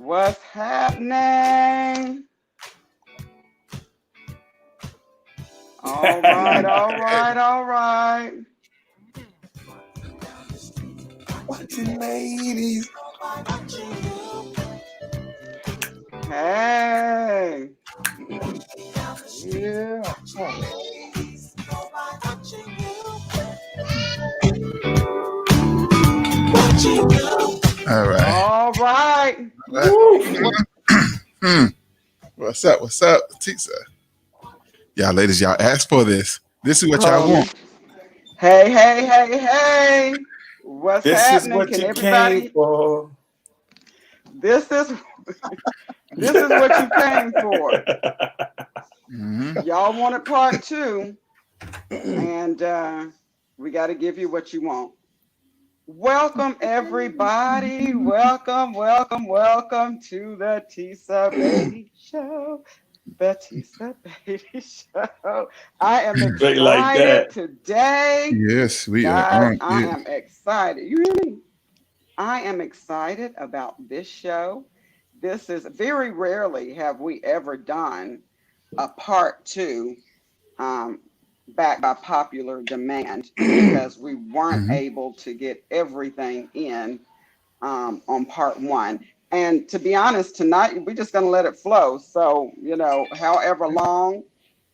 What's happening? All right, all right, all right. Watching ladies. Hey. Yeah. All right. All right. What's up? What's up, Tisa? Y'all ladies, y'all asked for this. This is what y'all want. Hey, hey, hey, hey. What's This is happening? what Can you everybody? came for. This is this is what you came for. Y'all wanted part two, and we got to give you what you want. Welcome, everybody. Welcome, welcome, welcome to the Tisa Beatty Show. The Tisa Beatty Show. I am Straight like that. excited today. Yes, we Guys, are on I it. am excited. You hear me? I am excited about this show. This is very rarely have we ever done a part two um, backed by popular demand because we weren't Mhm. able to get everything in on part one. And to be honest, tonight we're just going to let it flow. So, however long,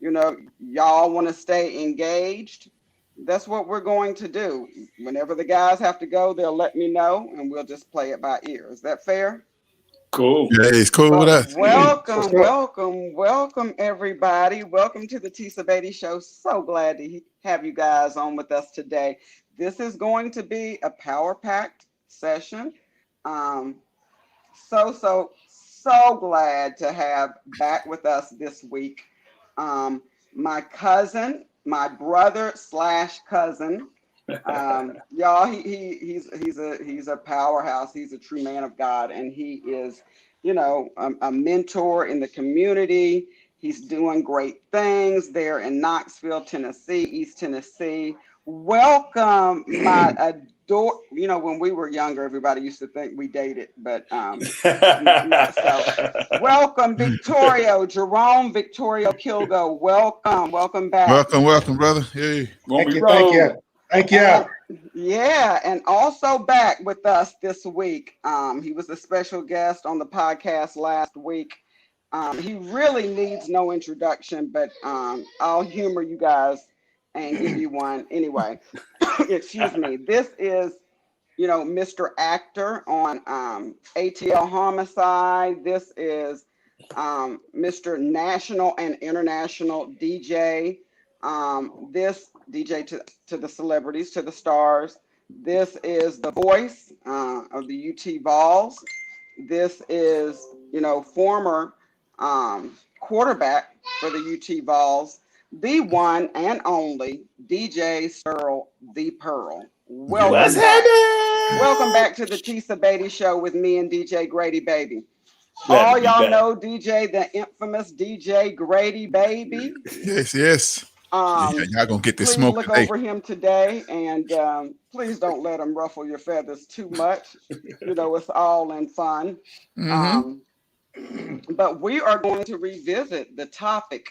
y'all want to stay engaged, that's what we're going to do. Whenever the guys have to go, they'll let me know and we'll just play it by ear. Is that fair? Cool. Yeah, it's cool with But us. welcome, welcome, welcome, everybody. Welcome to the Tisa Beatty Show. So glad to have you guys on with us today. This is going to be a power packed session. Um, so glad to have back with us this week my cousin, my brother slash cousin. Y'all, he's a powerhouse. He's a true man of God, and he is, a mentor in the community. He's doing great things there in Knoxville, Tennessee, East Tennessee. Welcome, my adore. When we were younger, everybody used to think we dated, but not so. Welcome, Victorio, Jerome Victorio Kilgo. Welcome back. Welcome, brother. Hey. Thank you. Thank you. And yeah, and also back with us this week. He was a special guest on the podcast last week. He really needs no introduction, but I'll humor you guys and give you one anyway. Excuse me. This is, Mr. Actor on ATL Homicide. This is Mr. National and International DJ. This DJ to the celebrities, to the stars. This is the voice of the UT Vols. This is, former quarterback for the UT Vols, the one and only DJ Searle the Pearl. What's Welcome back. happening? Welcome back to the Tisa Beatty Show with me and DJ Grady Baby. Glad All to be y'all back. know DJ, the infamous DJ Grady Baby. Yes. Yeah, y'all gonna get this Please smoke look today. over him today, and please don't let him ruffle your feathers too much. It's all in fun. Mm-hmm. But we are going to revisit the topic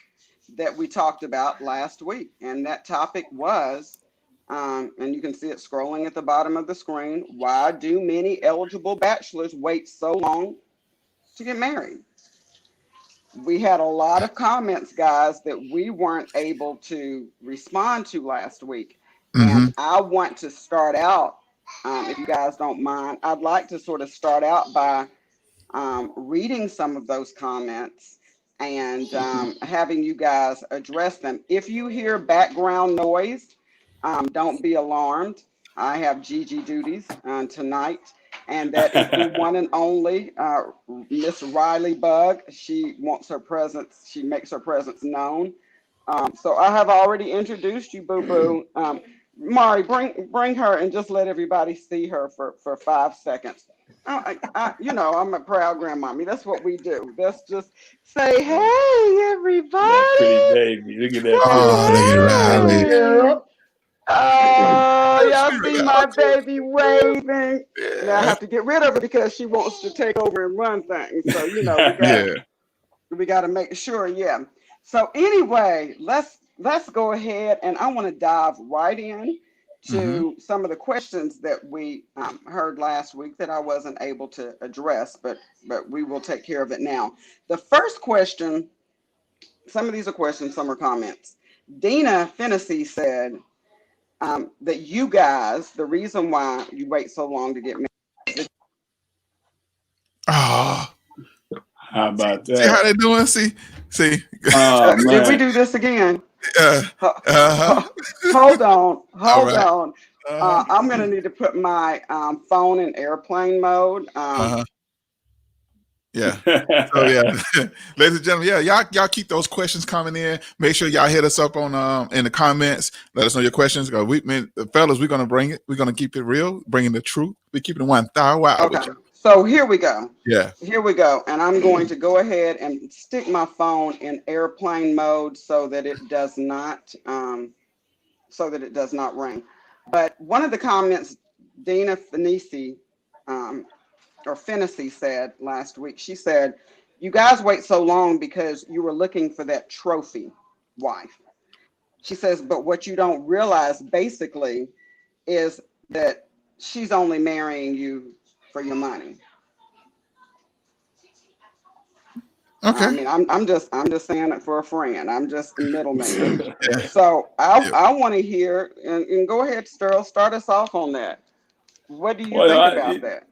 that we talked about last week, and that topic was, and you can see it scrolling at the bottom of the screen, why do many eligible bachelors wait so long to get married? We had a lot of comments, guys, that we weren't able to respond to last week. Mm-hmm. And I want to start out, if you guys don't mind, I'd like to sort of start out by reading some of those comments and having you guys address them. If you hear background noise, don't be alarmed. I have Gigi duties tonight, and that is the one and only Miss Riley Bug. She wants her presence. She makes her presence known. So I have already introduced you, Boo Boo. Mari, bring her and just let everybody see her for 5 seconds. I'm a proud grandmommy. That's what we do. Let's just say, hey, everybody. That pretty baby. Look at that Oh, look at Riley. Hey. Oh, y'all She see really my awkward. baby waving. Now I Yeah. have to get rid of her because she wants to take over and run things. So Yeah. we got to make sure. Yeah. So anyway, let's go ahead and I want to dive right in Mm-hmm. to some of the questions that we heard last week that I wasn't able to address, but we will take care of it now. The first question. Some of these are questions, some are comments. Dina Fennessy said that you guys, the reason why you wait so long to get married. Oh, How about see how that? they doing? See. Oh Did we man. do this again? Uh, uh-huh. Hold on, All hold right. on. Uh-huh. I'm gonna need to put my phone in airplane mode. Uh-huh. Yeah. So yeah, ladies and gentlemen, yeah, y'all keep those questions coming in. Make sure y'all hit us up on in the comments. Let us know your questions. Fellas, we're gonna bring it. We're gonna keep it real, bringing the truth. We're keeping it 1,000 wild Okay, with you. so here we go. Yeah. Here we go, and I'm going to go ahead and stick my phone in airplane mode so that it does not ring. But one of the comments Dina Fennessy said last week, she said, "You guys wait so long because you were looking for that trophy wife." She says, "But what you don't realize basically is that she's only marrying you for your money." I Okay. mean, I'm just saying it for a friend. I'm just a middleman. Yeah. So Yeah. I want to hear and go ahead, Sterl, start us off on that. What do you Well, think about that?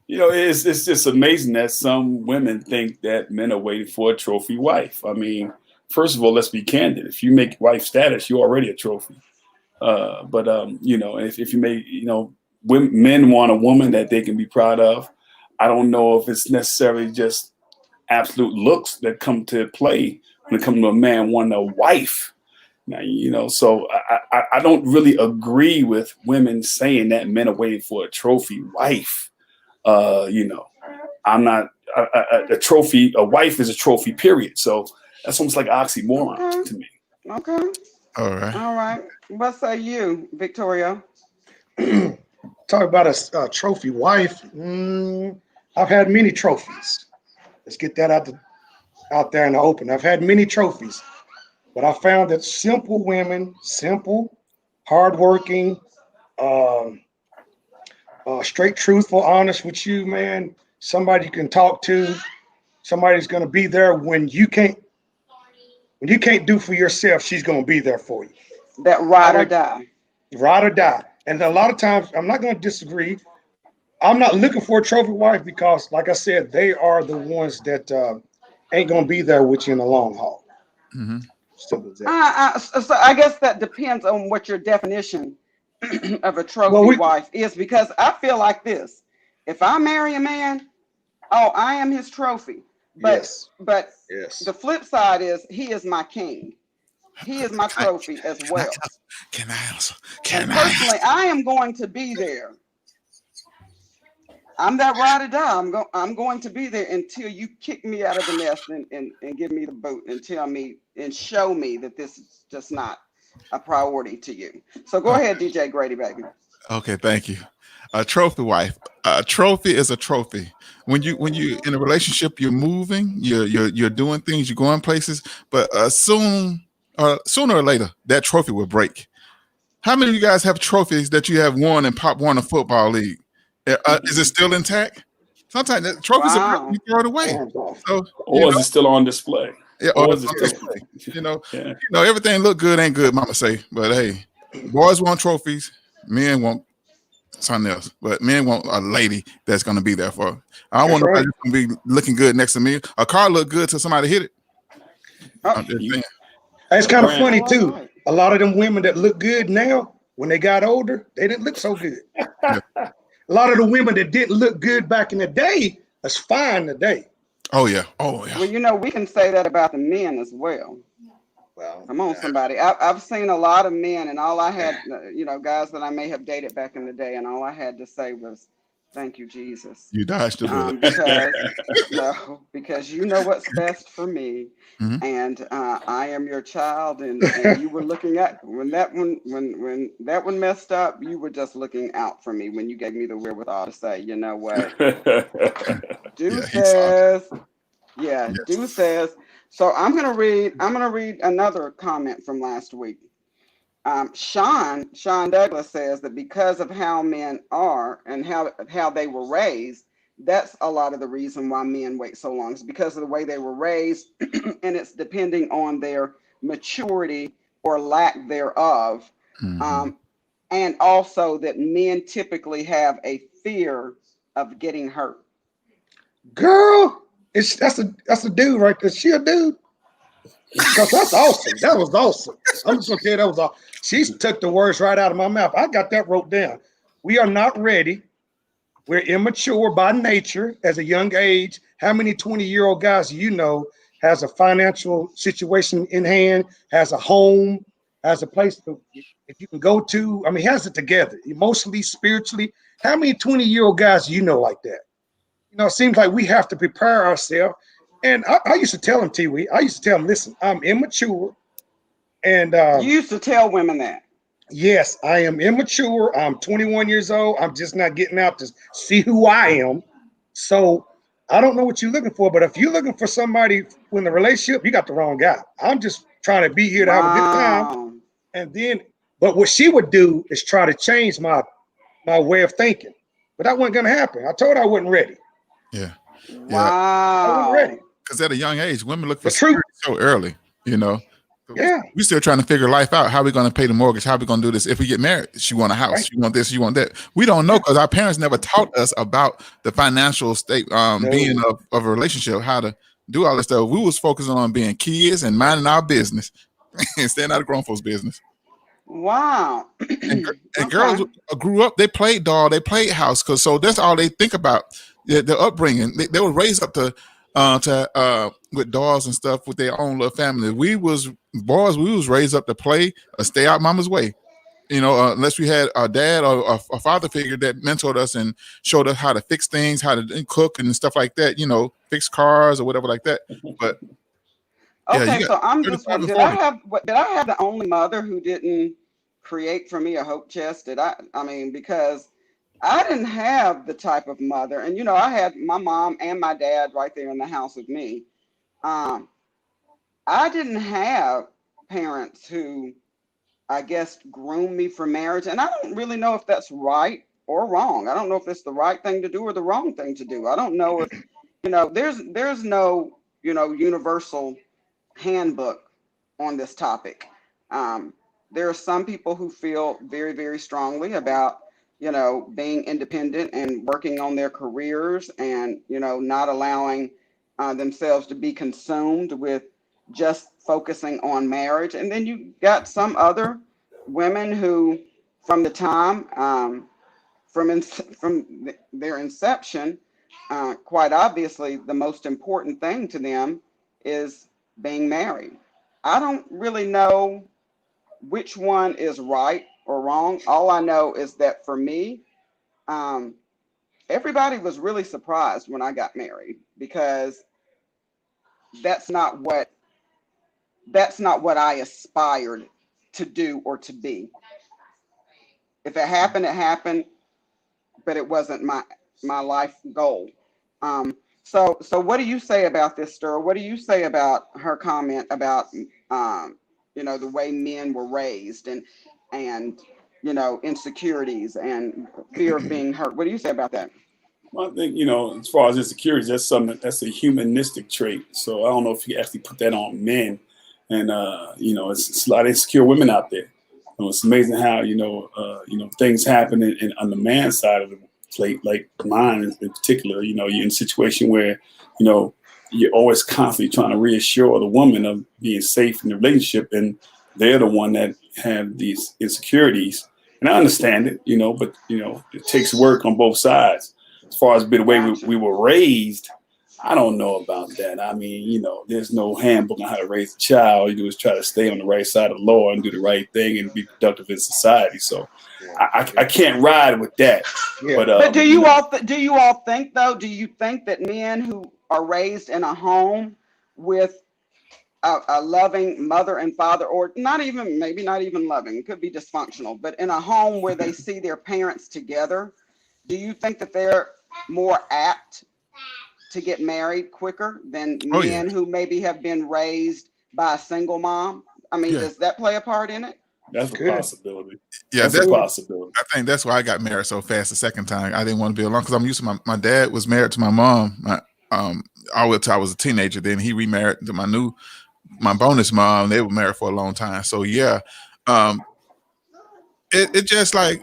it's just amazing that some women think that men are waiting for a trophy wife. I mean, first of all, let's be candid. If you make wife status, you're already a trophy. But if you make, men want a woman that they can be proud of. I don't know if it's necessarily just absolute looks that come to play when it comes to a man wanting a wife. Now, so I don't really agree with women saying that men are waiting for a trophy wife. I'm not a trophy. A wife is a trophy, period. So that's almost like an oxymoron Okay, to me. okay, All right. all right. What say you, Victoria? Talk about a trophy wife. I've had many trophies. Let's get that out there in the open. I've had many trophies, but I found that simple women, simple, hardworking, um, straight, truthful, honest with you, man. Somebody you can talk to. Somebody's going to be there when you can't do for yourself. She's going to be there for you. That I ride or like die. ride or die. And a lot of times, I'm not going to disagree. I'm not looking for a trophy wife because, like I said, they are the ones that ain't gonna be there with you in the long haul. Mm-hmm. Simple as that. So I guess that depends on what your definition of a Well, trophy we wife is, because I feel like this: if I marry a man, oh, I am his trophy. But yes, but yes. the flip side is he is my king. He is my trophy as Can I well. answer? Can I answer? And Can I personally, answer? I am going to be there. I'm that ride or die. I'm going to be there until you kick me out of the nest and give me the boot and tell me and show me that this is just not a priority to you. So go ahead, DJ Grady, baby. Okay, thank you. A trophy wife. A trophy is a trophy. When you in a relationship, you're moving, you're doing things, you're going places, but sooner or later, that trophy will break. How many of you guys have trophies that you have won in Pop Warner Football League? Is it still intact? Sometimes the trophies are break, you Wow. throw it away. Hands off. So Or is it still on display? yeah, or Or is it's it on still? display. You know, Yeah. everything look good ain't good, mama say. But hey, boys want trophies, men want something else. But men want a lady that's gonna be there for them. I don't That's want nobody right. that's gonna be looking good next to me. A car look good till somebody hit it. Oh, I'm just You, saying. It's kind of Grant. funny all too. right. A lot of them women that look good now, when they got older, they didn't look so good. Yeah. A lot of the women that didn't look good back in the day is fine today. Oh yeah. Oh yeah. Well, we can say that about the men as well. Well, Come on, somebody. I've seen a lot of men, and all I had, guys that I may have dated back in the day, and all I had to say was, Thank you, Jesus. You dodged a bullet. Because you know what's best for me, Mhm. and I am your child, and you were looking at when that one messed up, you were just looking out for me when you gave me the wherewithal to say, you know what, do Yeah, he saw that. says, yeah, Yes. do says. So I'm gonna read another comment from last week. Sean Douglas says that because of how men are and how they were raised, that's a lot of the reason why men wait so long. It's because of the way they were raised, and it's depending on their maturity or lack thereof, Mhm. um, and also that men typically have a fear of getting hurt. Girl, that's a dude right there. She a dude. Because that's awesome. That was awesome. I'm just gonna tell you that was awesome. She took the words right out of my mouth. I got that wrote down. We are not ready. We're immature by nature as a young age. How many 20-year-old guys you know has a financial situation in hand, has a home, has a place to if you can go to? I mean, has it together emotionally, spiritually. How many 20-year-old guys you know like that? It seems like we have to prepare ourselves. And I used to tell him, T. I used to tell him, listen, I'm immature. And You used to tell women that. yes, I am immature. I'm 21 years old. I'm just not getting out to see who I am. So I don't know what you're looking for. But if you're looking for somebody in the relationship, you got the wrong guy. I'm just trying to be here to have a good time. Wow. And then, but what she would do is try to change my way of thinking. But that wasn't going to happen. I told her I wasn't ready. Yeah. Yeah. I wasn't ready. Wow. Because at a young age, women look for The truth. security so early, you know. Yeah. We still trying to figure life out. How we going to pay the mortgage? How we going to do this? If we get married, she want a house. Right. She want this. She want that. We don't know because our parents never taught us about the financial state, being No. of a relationship, how to do all this stuff. We was focusing on being kids and minding our business and staying out of grown folks' business. Wow. And Okay. girls grew up. They played doll. They played house. So that's all they think about. Their upbringing. They were raised up to with dolls and stuff with their own little family. We was boys. We was raised up to play or stay out mama's way. Unless we had a dad or a father figure that mentored us and showed us how to fix things, how to cook and stuff like that. Fix cars or whatever like that. But yeah, Okay, you got so I'm just 35 one. and Did I 40. have what? Did I have the only mother who didn't create for me a hope chest? Did I? I mean, because I didn't have the type of mother, and I had my mom and my dad right there in the house with me. Um, I didn't have parents who, I guess, groomed me for marriage, and I don't really know if that's right or wrong. I don't know if it's the right thing to do or the wrong thing to do. I don't know if there's no universal handbook on this topic. Um, there are some people who feel very, very strongly about, being independent and working on their careers and, not allowing themselves to be consumed with just focusing on marriage. And then you got some other women who, from the time, from their inception, quite obviously, the most important thing to them is being married. I don't really know which one is right or wrong. All I know is that for me, um, everybody was really surprised when I got married because that's not what that's not what I aspired to do or to be. If it happened, it happened, but it wasn't my life goal. So what do you say about this, Stir? What do you say about her comment about the way men were raised and insecurities and fear of being hurt? What do you say about that? Well, I think, as far as insecurity, that's a humanistic trait. So I don't know if you actually put that on men. And, it's a lot of insecure women out there. It's amazing how, things happen on the man side of the plate, like mine in particular. You're in a situation where, you know, you're always constantly trying to reassure the woman of being safe in the relationship. And they're the one that have these insecurities. And I understand it, but, it takes work on both sides as far as the way Gotcha. we were raised. I don't know about that. I mean, there's no handbook on how to raise a child. All you do is try to stay on the right side of the law and do the right thing and be productive in society. So I can't ride with that. Yeah. But do you all think though? Do you think that men who are raised in a home with a loving mother and father, or maybe not even loving, it could be dysfunctional, but in a home where they see their parents together, do you think that they're more apt to get married quicker than Oh yeah, men who maybe have been raised by a single mom? I mean, yeah, does that play a part in it? that's a Good. possibility. yeah. That's a possibility. I think that's why I got married so fast the second time. I didn't want to be alone because I'm used to my dad was married to my mom. All until I was a teenager. Then he remarried to my bonus mom. They were married for a long time. So yeah, it just like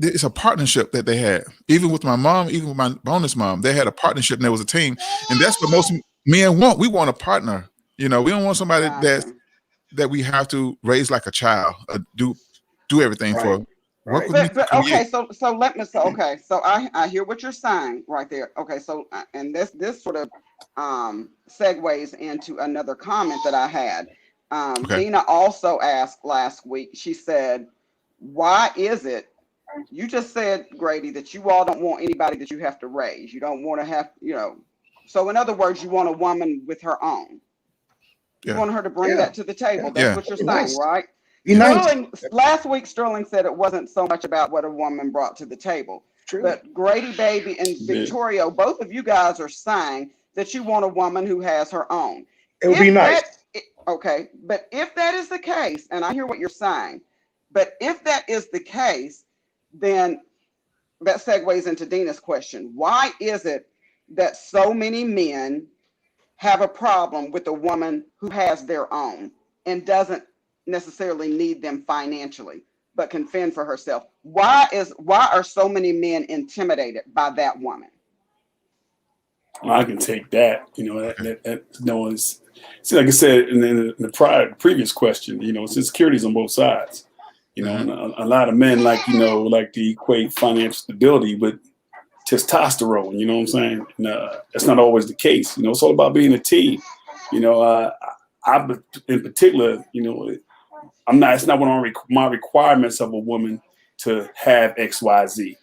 it's a partnership that they had. Even with my mom, even with my bonus mom, they had a partnership and there was a team. And that's what most men want. We want a partner. We don't want somebody Gotcha. that we have to raise like a child, do everything Right. for. Work Right. with me to But okay, create. so I hear what you're saying right there. Okay, so and this sort of segues into another comment that I had. Okay. Dina also asked last week. She said, "Why is it?" You just said, Grady, that you all don't want anybody that you have to raise. You don't want to have, So in other words, you want a woman with her own. You Yeah. want her to bring Yeah. that to the table. That's Yeah. what you're Be saying, nice. right? Be nice. Last week, Sterling said it wasn't so much about what a woman brought to the table. True. But Grady Baby and Yeah. Victoria, both of you guys are saying that you want a woman who has her own. It would be nice. Okay, but if that is the case, and I hear what you're saying, but if that is the case, then that segues into Dina's question. Why is it that so many men have a problem with a woman who has their own and doesn't necessarily need them financially, but can fend for herself? Why are so many men intimidated by that woman? Well, I can take that. See, like I said in the previous question, it's insecurities on both sides. And a lot of men like to equate financial stability with testosterone. You know what I'm saying? And, that's not always the case. It's all about being a team. I in particular, I'm not. It's not one of my requirements of a woman to have X, Y, Z. As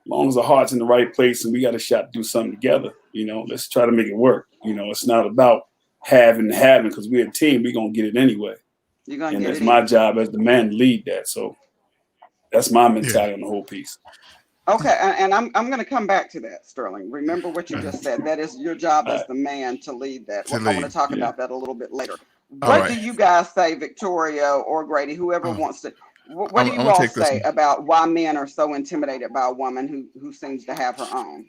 long as the heart's in the right place and we got a shot to do something together, let's try to make it work. It's not about having because we're a team. We're gonna get it anyway. You're gonna And get it's it my in. job as the man to lead that. So that's my Yeah. mentality on the whole piece. Okay, and I'm going to come back to that, Sterling. Remember what you just said. That is your job as the man to lead that. To I want to lead, talk yeah. about that a little bit later. All What right. do you guys say, Victoria or Grady, whoever wants to? What I'm do you gonna all take this say one. about why men are so intimidated by a woman who seems to have her own?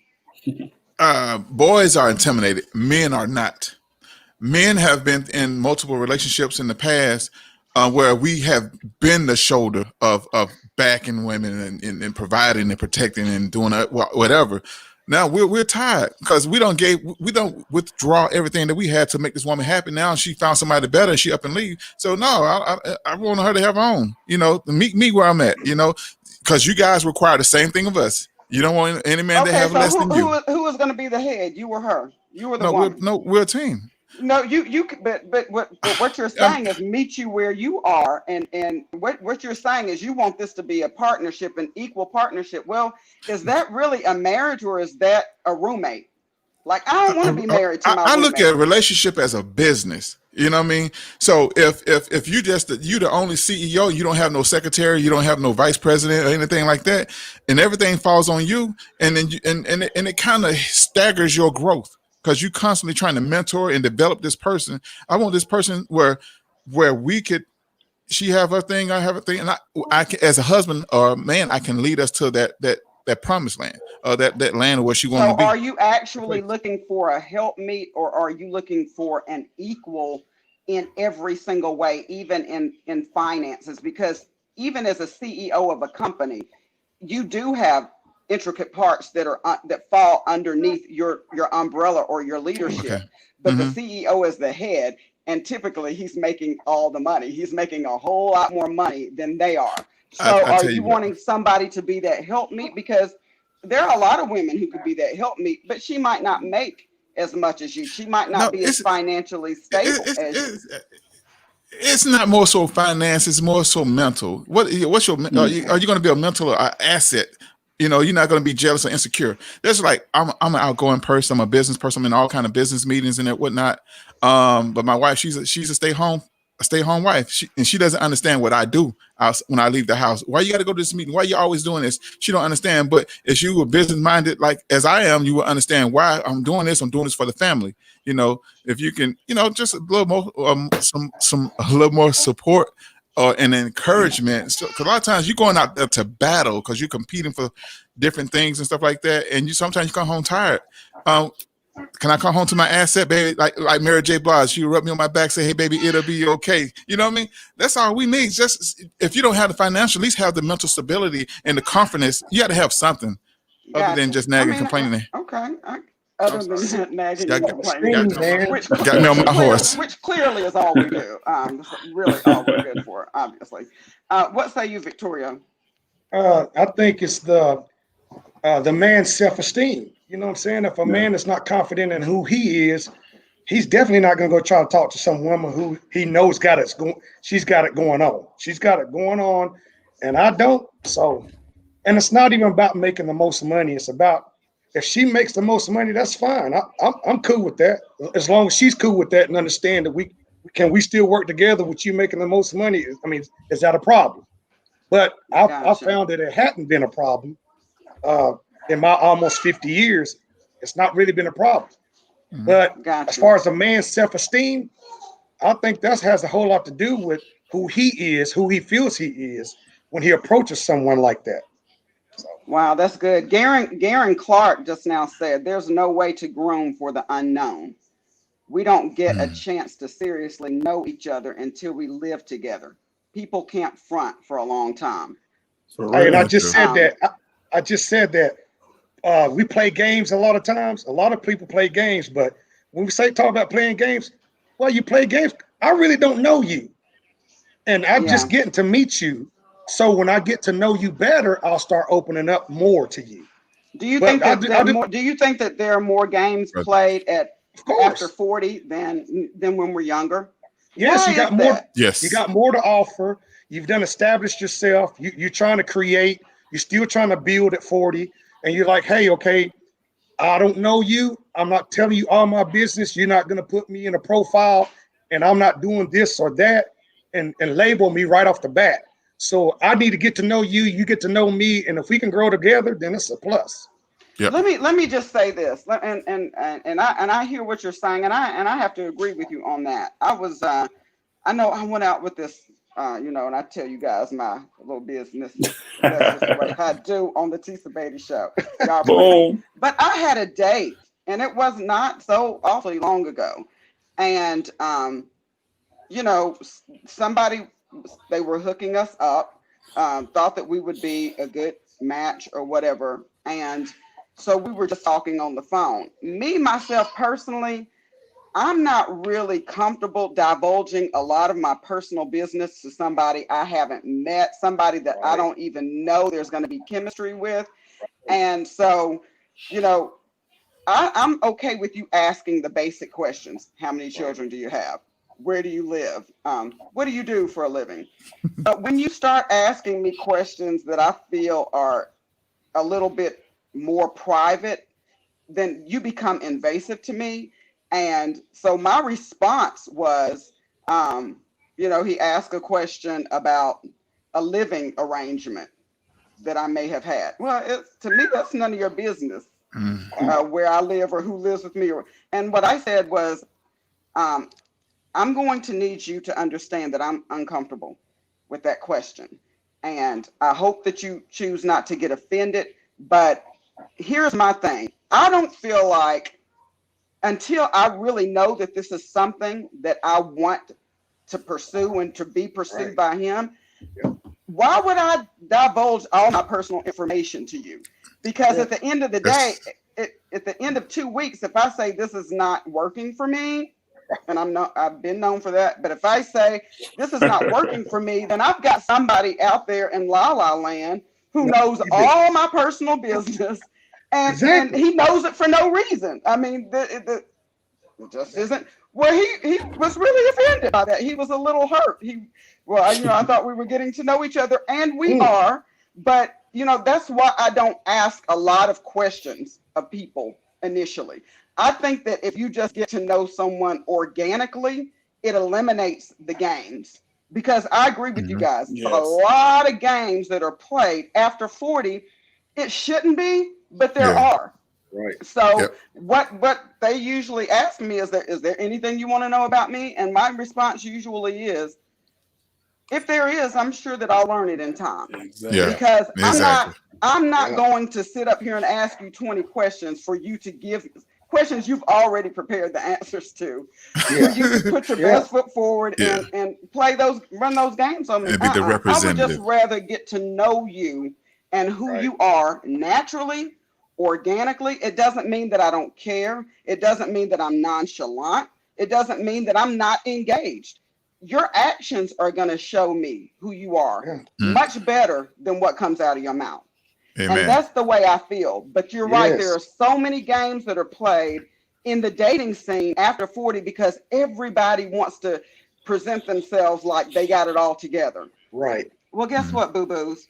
Boys are intimidated. Men are not. Men have been in multiple relationships in the past where we have been the shoulder of backing women and providing and protecting and doing whatever. Now we're tired because we don't withdraw everything that we had to make this woman happy. Now she found somebody better and she up and leave. So no, I want her to have her own. To meet me where I'm at. Because you guys require the same thing of us. You don't want any man to Okay, have so less than you. who is going to be the head? You or her? You or the No, woman? we're a team. No, but what you're Um, saying is meet you where you are, and what you're saying is you want this to be a partnership, an equal partnership. Well, is that really a marriage or is that a roommate? Like, I don't want to be married to my I look roommate. at a relationship as a business. You know what I mean? So if you the only CEO, you don't have no secretary, you don't have no vice president or anything like that, and everything falls on you, and then it kind of staggers your growth because you constantly trying to mentor and develop this person. I want this person where we could. She have her thing, I have a thing, and I can, as a husband or man, I can lead us to that promised land, or that land where she wanted So to be. are you actually looking for a helpmeet, or are you looking for an equal in every single way, even in finances? Because even as a CEO of a company, you do have intricate parts that fall underneath your umbrella or your leadership. Okay. But the Mhm. CEO is the head, and typically he's making all the money. He's making a whole lot more money than they are. So I are tell you you what. wanting somebody to be that helpmeet? Because there are a lot of women who could be that helpmeet, but she might not make as much as you. She might No, not be as financially stable as you. it's not more so finance. It's more so mental. What's your? Are you going to be a mental asset? You know, you're not going to be jealous or insecure. There's like I'm an outgoing person. I'm a business person. I'm in all kind of business meetings and whatnot. But my wife, she's a stay home wife. She doesn't understand what I do when I leave the house. Why you got to go to this meeting? Why you always doing this? She don't understand. But if you were business minded, like as I am, you will understand why I'm doing this. I'm doing this for the family. You know, if you can, you know, just a little more, a little more support and encouragement. So, cause a lot of times you're going out there to battle because you're competing for different things and stuff like that. And sometimes you come home tired. Can I come home to my asset, baby? Like Mary J. Blige, she rub me on my back, say, "Hey, baby, it'll be okay." You know what I mean? That's all we need. Just if you don't have the financial, at least have the mental stability and the confidence. You got to have something other than just nagging, complaining. Okay. Other than nagging and complaining, got me on my horse. Which clearly is all we do. Really all we're good for, obviously. What say you, Victoria? I think it's the man's self-esteem. You know what I'm saying? If a man is not confident in who he is, he's definitely not going to go try to talk to some woman who he knows she's got it going on. She's got it going on, and I don't. So, and it's not even about making the most money. It's about if she makes the most money, that's fine. I'm cool with that. As long as she's cool with that and understand that we still work together with you making the most money. I mean, is that a problem? But I found that it hadn't been a problem. In my almost 50 years, it's not really been a problem. But as far as a man's self-esteem, I think that has a whole lot to do with who he is, who he feels he is when he approaches someone like that. So. Wow, that's good. Garen Clark just now said there's no way to groom for the unknown. We don't get a chance to seriously know each other until we live together. People can't front for a long time. And I just said that. I just said that. We play games a lot of times. A lot of people play games, but when we talk about playing games, well, you play games. I really don't know you, and I'm just getting to meet you. So when I get to know you better, I'll start opening up more to you. Do you think that there are more games played after 40 than when we're younger? Yes, you got more. Yes, you got more to offer. You've established yourself. You're trying to create. You're still trying to build at 40. And you're like, hey, okay, I don't know you. I'm not telling you all my business. You're not going to put me in a profile and I'm not doing this or that and label me right off the bat. So I need to get to know you. You get to know me. And if we can grow together, then it's a plus. Yep. Let me just say this. And I hear what you're saying. And I have to agree with you on that. I know I went out with this, and I tell you guys my little business. That's just what I do on the Tisa Beatty show. Boom. But I had a date, and it was not so awfully long ago. And, somebody, they were hooking us up, thought that we would be a good match or whatever. And so we were just talking on the phone. Me, myself, personally, I'm not really comfortable divulging a lot of my personal business to somebody I haven't met, somebody that I don't even know there's going to be chemistry with. And so, I'm okay with you asking the basic questions. How many children do you have? Where do you live? What do you do for a living? But when you start asking me questions that I feel are a little bit more private, then you become invasive to me. And so my response was, he asked a question about a living arrangement that I may have had. Well, to me, that's none of your business, where I live or who lives with me. And what I said was, I'm going to need you to understand that I'm uncomfortable with that question. And I hope that you choose not to get offended. But here's my thing. I don't feel like, until I really know that this is something that I want to pursue and to be pursued by him, why would I divulge all my personal information to you? Because at the end of the day, at the end of 2 weeks, if I say this is not working for me, and I've been known for that, but if I say this is not working for me, then I've got somebody out there in La La Land who knows all my personal business And Exactly. he knows it for no reason. I mean, it just isn't. Well, he was really offended by that. He was a little hurt. I thought we were getting to know each other, and we are. But that's why I don't ask a lot of questions of people initially. I think that if you just get to know someone organically, it eliminates the games. Because I agree with you guys. Yes. A lot of games that are played after 40, it shouldn't be, but there are. Right. So what they usually ask me is there anything you want to know about me? And my response usually is, if there is, I'm sure that I'll learn it in time. Exactly. Yeah. Because Exactly. I'm not going to sit up here and ask you 20 questions for you to give questions you've already prepared the answers to. Yeah. For you to put your best foot forward and run those games on me. And be the I would representative. just rather get to know you and who you are naturally, organically. It doesn't mean that I don't care. It doesn't mean that I'm nonchalant. It doesn't mean that I'm not engaged. Your actions are going to show me who you are much better than what comes out of your mouth. Amen. And that's the way I feel. But you're right. Yes. There are so many games that are played in the dating scene after 40 because everybody wants to present themselves like they got it all together. Right. Well, guess what, boo-boos?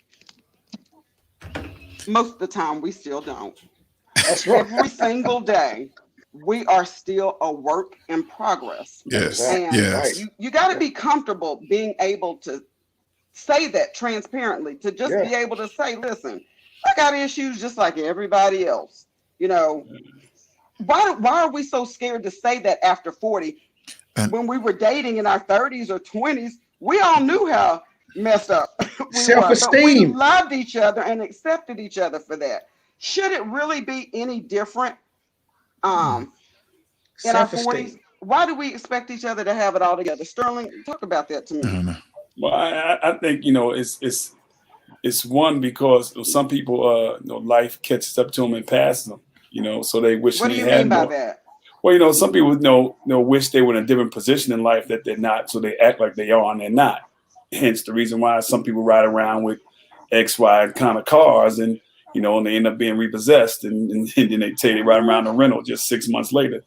Most of the time, we still don't. That's right. Every single day, we are still a work in progress. Yes. And Yes. you got to be comfortable being able to say that transparently, to just be able to say, listen, I got issues just like everybody else. Why are we so scared to say that after 40? When we were dating in our 30s or 20s, we all knew how messed up we Self-esteem. were, but we loved each other and accepted each other for that. Should it really be any different in our 40s? Why do we expect each other to have it all together? Sterling, talk about that to me. Well, I think it's one because some people life catches up to them and passes them. So they wish What they do you had mean by more. that? Well, some people wish they were in a different position in life that they're not, so they act like they are and they're not. Hence the reason why some people ride around with X, Y kind of cars and and they end up being repossessed and then they tell you they ride around a rental just 6 months later.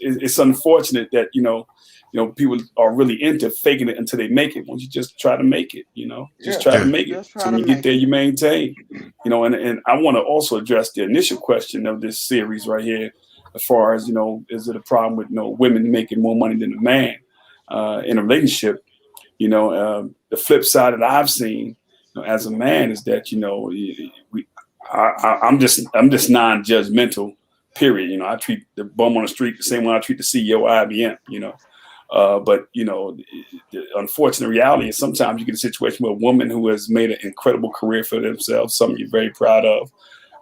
It's unfortunate that people are really into faking it until they make it. Once you just try to make it, try to make it. So when you get there, you maintain. And I want to also address the initial question of this series right here, as far as is it a problem with women making more money than a man in a relationship? The flip side that I've seen as a man is that I'm just non-judgmental. Period. I treat the bum on the street the same way I treat the CEO of IBM. But the unfortunate reality is sometimes you get a situation where a woman who has made an incredible career for themselves, something you're very proud of,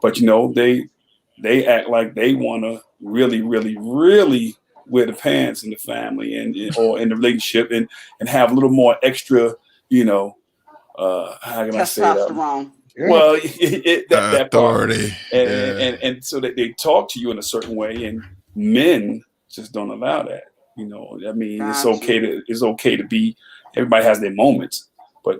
but they act like they want to really, really, really wear the pants in the family or in the relationship and have a little more extra, how can I say that? Well, that authority, part. And so that they talk to you in a certain way, and men just don't allow that. I mean, it's okay to be. Everybody has their moments, but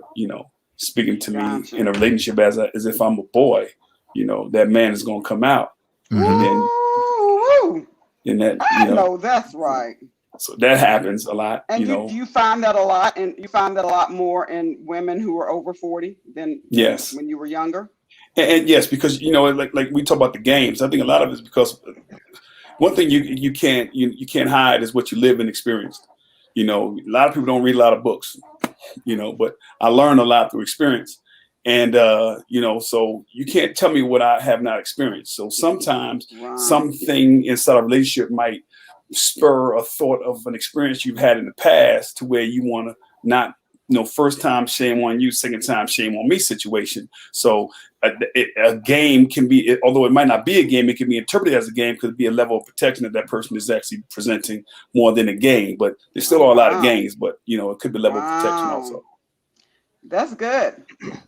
speaking to me in a relationship as if I'm a boy, that man is gonna come out, and that I know that's right. So that happens a lot. And you find that a lot, and you find that a lot more in women who are over 40 than when you were younger. And yes, because like we talk about the games. I think a lot of it is because one thing you can't hide is what you live and experience. A lot of people don't read a lot of books, but I learned a lot through experience. And, so you can't tell me what I have not experienced. So sometimes something inside a relationship might spur a thought of an experience you've had in the past to where you want to not, first time shame on you, second time shame on me situation. So a game can be, although it might not be a game, it can be interpreted as a game, could be a level of protection that person is actually presenting more than a game. But there still are a lot of games, but it could be a level of protection also. That's good.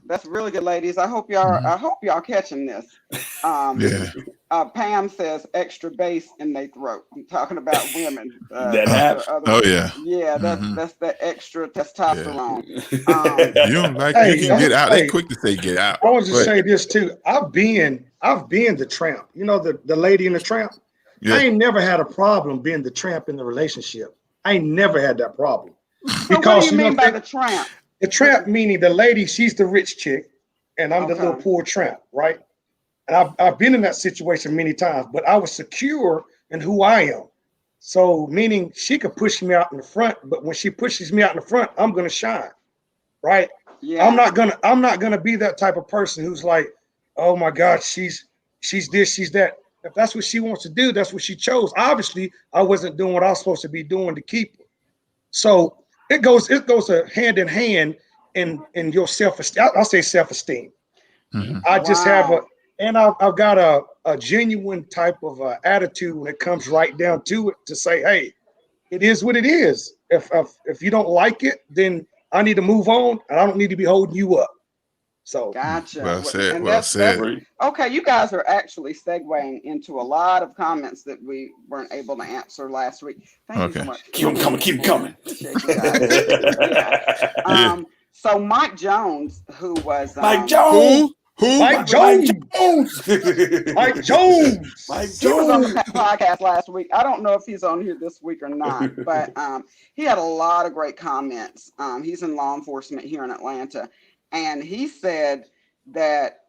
That's really good, ladies. I hope y'all. Mhm. I hope y'all catching this. Um, Yeah. Pam says extra bass in their throat. I'm talking about women. That The happens. other, Oh yeah. yeah, Hmm. that's the extra Yeah. testosterone. Um, You don't like, you Hey, can get out. They hey, quick to say get out. I want to But say this too. I've been the tramp. You know the lady in the tramp. yeah. I ain't never had a problem being the tramp in the relationship. I ain't never had that problem so what do because you you know mean by the tramp? the What? tramp meaning the lady, she's the rich chick, and I'm the little Okay. poor tramp, right? And I've been in that situation many times, but I was secure in who I am. So meaning she could push me out in the front, but when she pushes me out in the front, I'm gonna shine, right? Yeah. I'm not gonna be that type of person who's like, oh my God, she's this, she's that. If that's what she wants to do, that's what she chose. Obviously, I wasn't doing what I was supposed to be doing to keep her. So it goes a hand in hand in your self-esteem. I'll say self-esteem. Hmm. I just have a Wow. and I've got a genuine type of attitude when it comes right down to it to say, hey, it is what it is. If you don't like it, then I need to move on, and I don't need to be holding you up. So Gotcha. Well said. And Well that's said. Great. okay. You guys are actually segueing into a lot of comments that we weren't able to answer last week. Thank you so Okay. much. Keep them coming. Keep them coming. Appreciate you guys. Yeah. Yeah. So Mike Jones, who was Mike Jones. Who? Who? Mike Mike Jones, Jones. Mike Jones. Mike he was on the Jones. podcast last week. I don't know if he's on here this week or not, but he had a lot of great comments. He's in law enforcement here in Atlanta, and he said that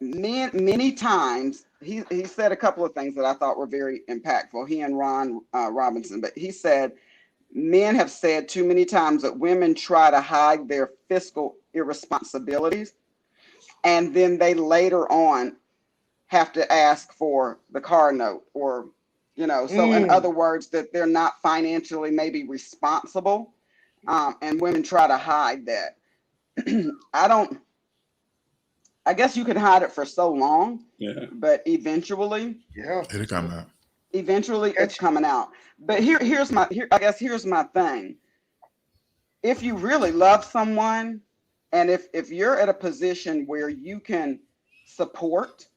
many times he said a couple of things that I thought were very impactful. He and Ron Robinson, but he said men have said too many times that women try to hide their fiscal irresponsibilities, and then they later on have to ask for the car note, or so in Mm, other words, that they're not financially maybe responsible, and women try to hide that. I don't I guess you can hide it for so long, Yeah. but yeah, It'll come out. eventually it's catch. coming out. But here's my thing. If you really love someone, and if you're at a position where you can support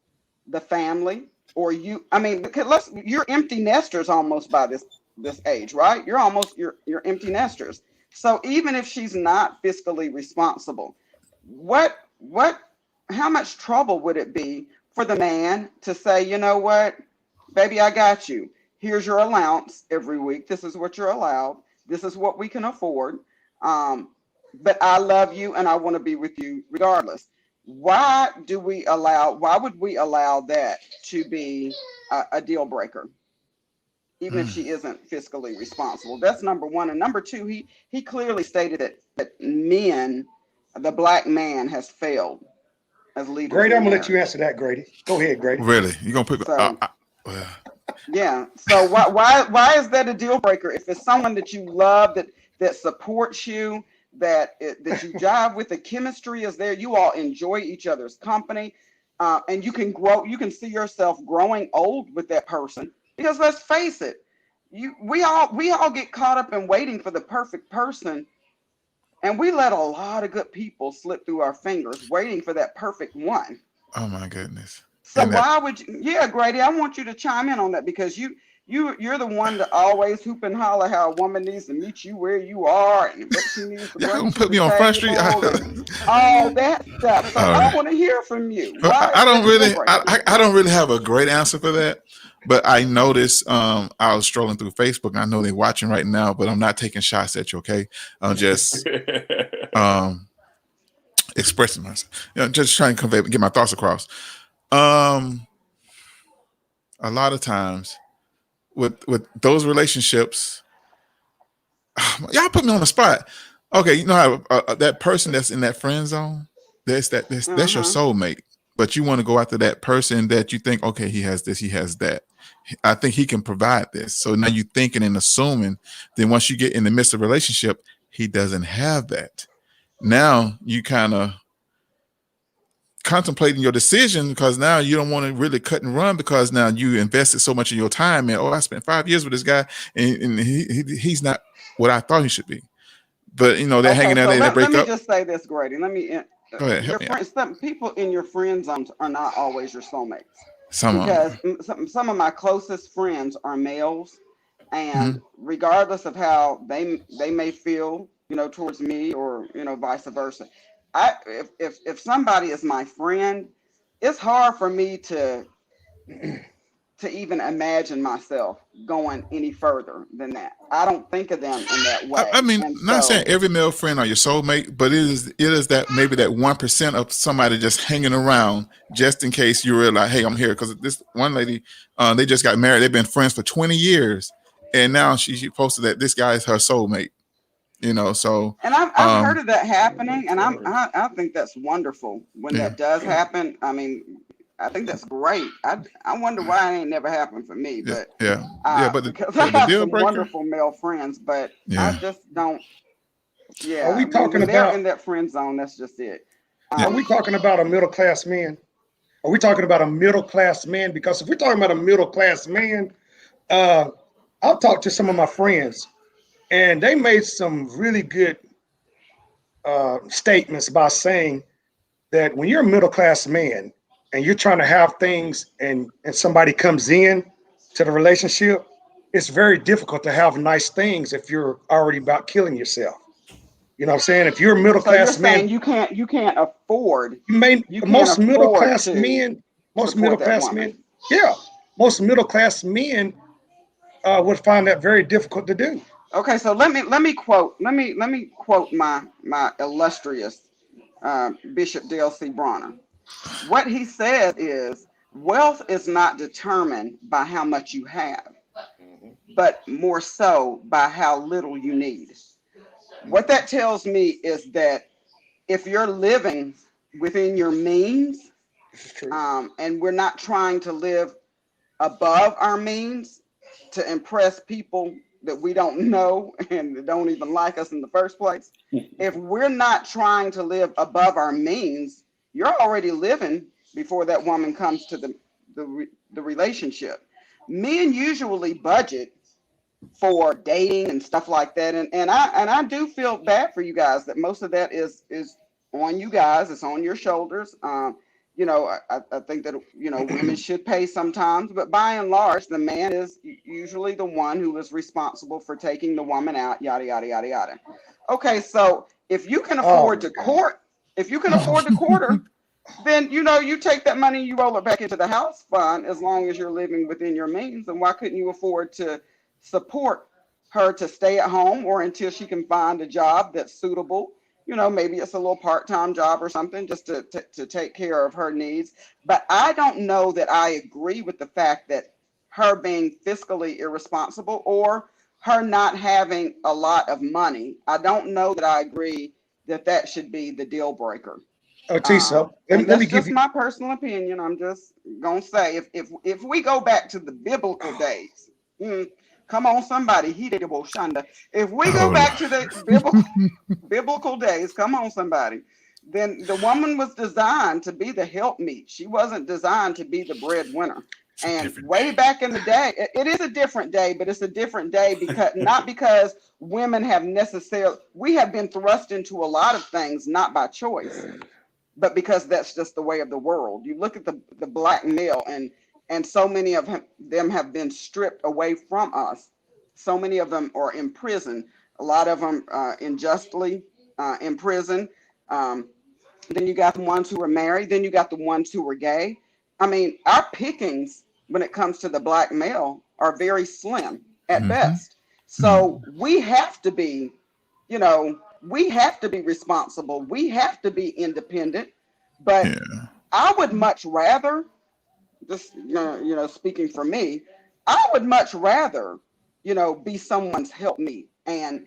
the family, or I mean, because you're empty nesters almost by this age, right? You're empty nesters. So even if she's not fiscally responsible, what how much trouble would it be for the man to say, you know what, baby, I got you. Here's your allowance every week. This is what you're allowed. This is what we can afford. Um, but I love you and I want to be with you regardless. Why would we allow that to be a deal breaker, even if Mm. she isn't fiscally responsible? That's number one. And number two, he clearly stated that the black man has failed as leaders Grady, I'm in gonna let you marriage. answer that, Grady. Go ahead, Grady. Really? You gonna put? So Well, yeah. So why is that a deal breaker? If it's someone that you love, that supports you, that you jive with, the chemistry is there, you all enjoy each other's company, and you can grow. You can see yourself growing old with that person. Because let's face it, we all get caught up in waiting for the perfect person, and we let a lot of good people slip through our fingers waiting for that perfect one. oh my goodness. So And that. why would you? Yeah, Grady, I want you to chime in on that, because you're the one that always hoop and holler how a woman needs to meet you where you are and what she needs to Y'all bring gonna to put the me on Front Street? table and all that stuff. So All I right. want to hear from you. Well, Why I is don't that a deal really, breaker? I don't really have a great answer for that. But I noticed, I was strolling through Facebook, and I know they're watching right now, but I'm not taking shots at you. Okay, I'm just um, expressing myself, just trying to get my thoughts across. Um, a lot of times with those relationships, y'all put me on the spot. Okay, you know how that person that's in that friend zone, that's your Uh-huh. soulmate. But you want to go after that person that you think, okay, he has this, he has that. I think he can provide this. So now you're thinking and assuming. Then once you get in the midst of a relationship, he doesn't have that. Now you kind of contemplating your decision, because now you don't want to really cut and run, because now you invested so much of your time, and I spent 5 years with this guy, and he's not what I thought he should be. but they're Okay, hanging out so and they let break me up. just say this, Grady. Go ahead, Your help me out. friends, some people in your friend zones are not always your soulmates, Some of because them. some of my closest friends are males, Hmm. and regardless of how they may feel, towards me, or vice versa, if somebody is my friend, it's hard for me to even imagine myself going any further than that. I don't think of them in that I way, mean, and not saying so. every male friend are your soulmate, but it is that maybe that 1% of somebody just hanging around just in case you realize, hey, I'm here. Because this one lady, they just got married. They've been friends for 20 years, and now she posted that this guy is her soulmate. So And I've heard um, of that happening, and I think that's wonderful when yeah, that does happen. I mean, I think that's great. I wonder why it ain't never happened for me, yeah, but yeah, yeah. But because I the have deal some breaker, wonderful male friends, but I yeah, just don't. Are Yeah, we when talking they're about? in that friend zone, that's just it. yeah. Are we Um, talking about a middle class man? Are we talking about a middle class man? Because if we're talking about a middle class man, uh, I'll talk to some of my friends, and they made some really good statements by saying that when you're a middle class man and you're trying to have things, and somebody comes in to the relationship, it's very difficult to have nice things if you're already about killing yourself. You know what I'm saying? If you're a middle so you're class man, saying you can't afford you may you can't most middle afford class to men, most middle support that class woman. men, yeah, most middle class men would find that very difficult to do. Okay, so let me quote my illustrious Bishop D.L.C. Bronner. What he says is, wealth is not determined by how much you have, but more so by how little you need. What that tells me is that if you're living within your means, This is true. and we're not trying to live above our means to impress people that we don't know and that don't even like us in the first place, if we're not trying to live above our means, you're already living before that woman comes to the relationship. Men usually budget for dating and stuff like that, and I do feel bad for you guys that most of that is on you guys. It's on your shoulders. I think that women should pay sometimes, but by and large, the man is usually the one who is responsible for taking the woman out. Yada yada yada yada. Okay, so if you can Oh afford my to God. court, if you can Oh, afford to court her, then you take that money and you roll it back into the house fund as long as you're living within your means. And why couldn't you afford to support her to stay at home, or until she can find a job that's suitable? Maybe it's a little part-time job or something, just to take care of her needs. But I don't know that I agree with the fact that her being fiscally irresponsible, or her not having a lot of money, I don't know that I agree that that should be the deal breaker. oh, Tisa, And let me that's give just you. my personal opinion. I'm just gonna say, if we go back to the biblical days, come on, somebody, he did shanda. If we go Oh back to the Lord. biblical days, come on, somebody, then the woman was designed to be the helpmeet. She wasn't designed to be the breadwinner. It's a And different way day. back in the day, it is a different day, but it's a different day because not because women have necessarily, we have been thrust into a lot of things not by choice, but because that's just the way of the world. You look at the black male, and so many of them have been stripped away from us. So many of them are in prison. A lot of them unjustly in prison. Um, then you got the ones who are married. Then you got the ones who are gay. I mean, our pickings when it comes to the black male are very slim at Mm-hmm. best. So we have to be, we have to be responsible. We have to be independent. But Yeah. I would much rather, just speaking for me, I would much rather, be someone's help me, and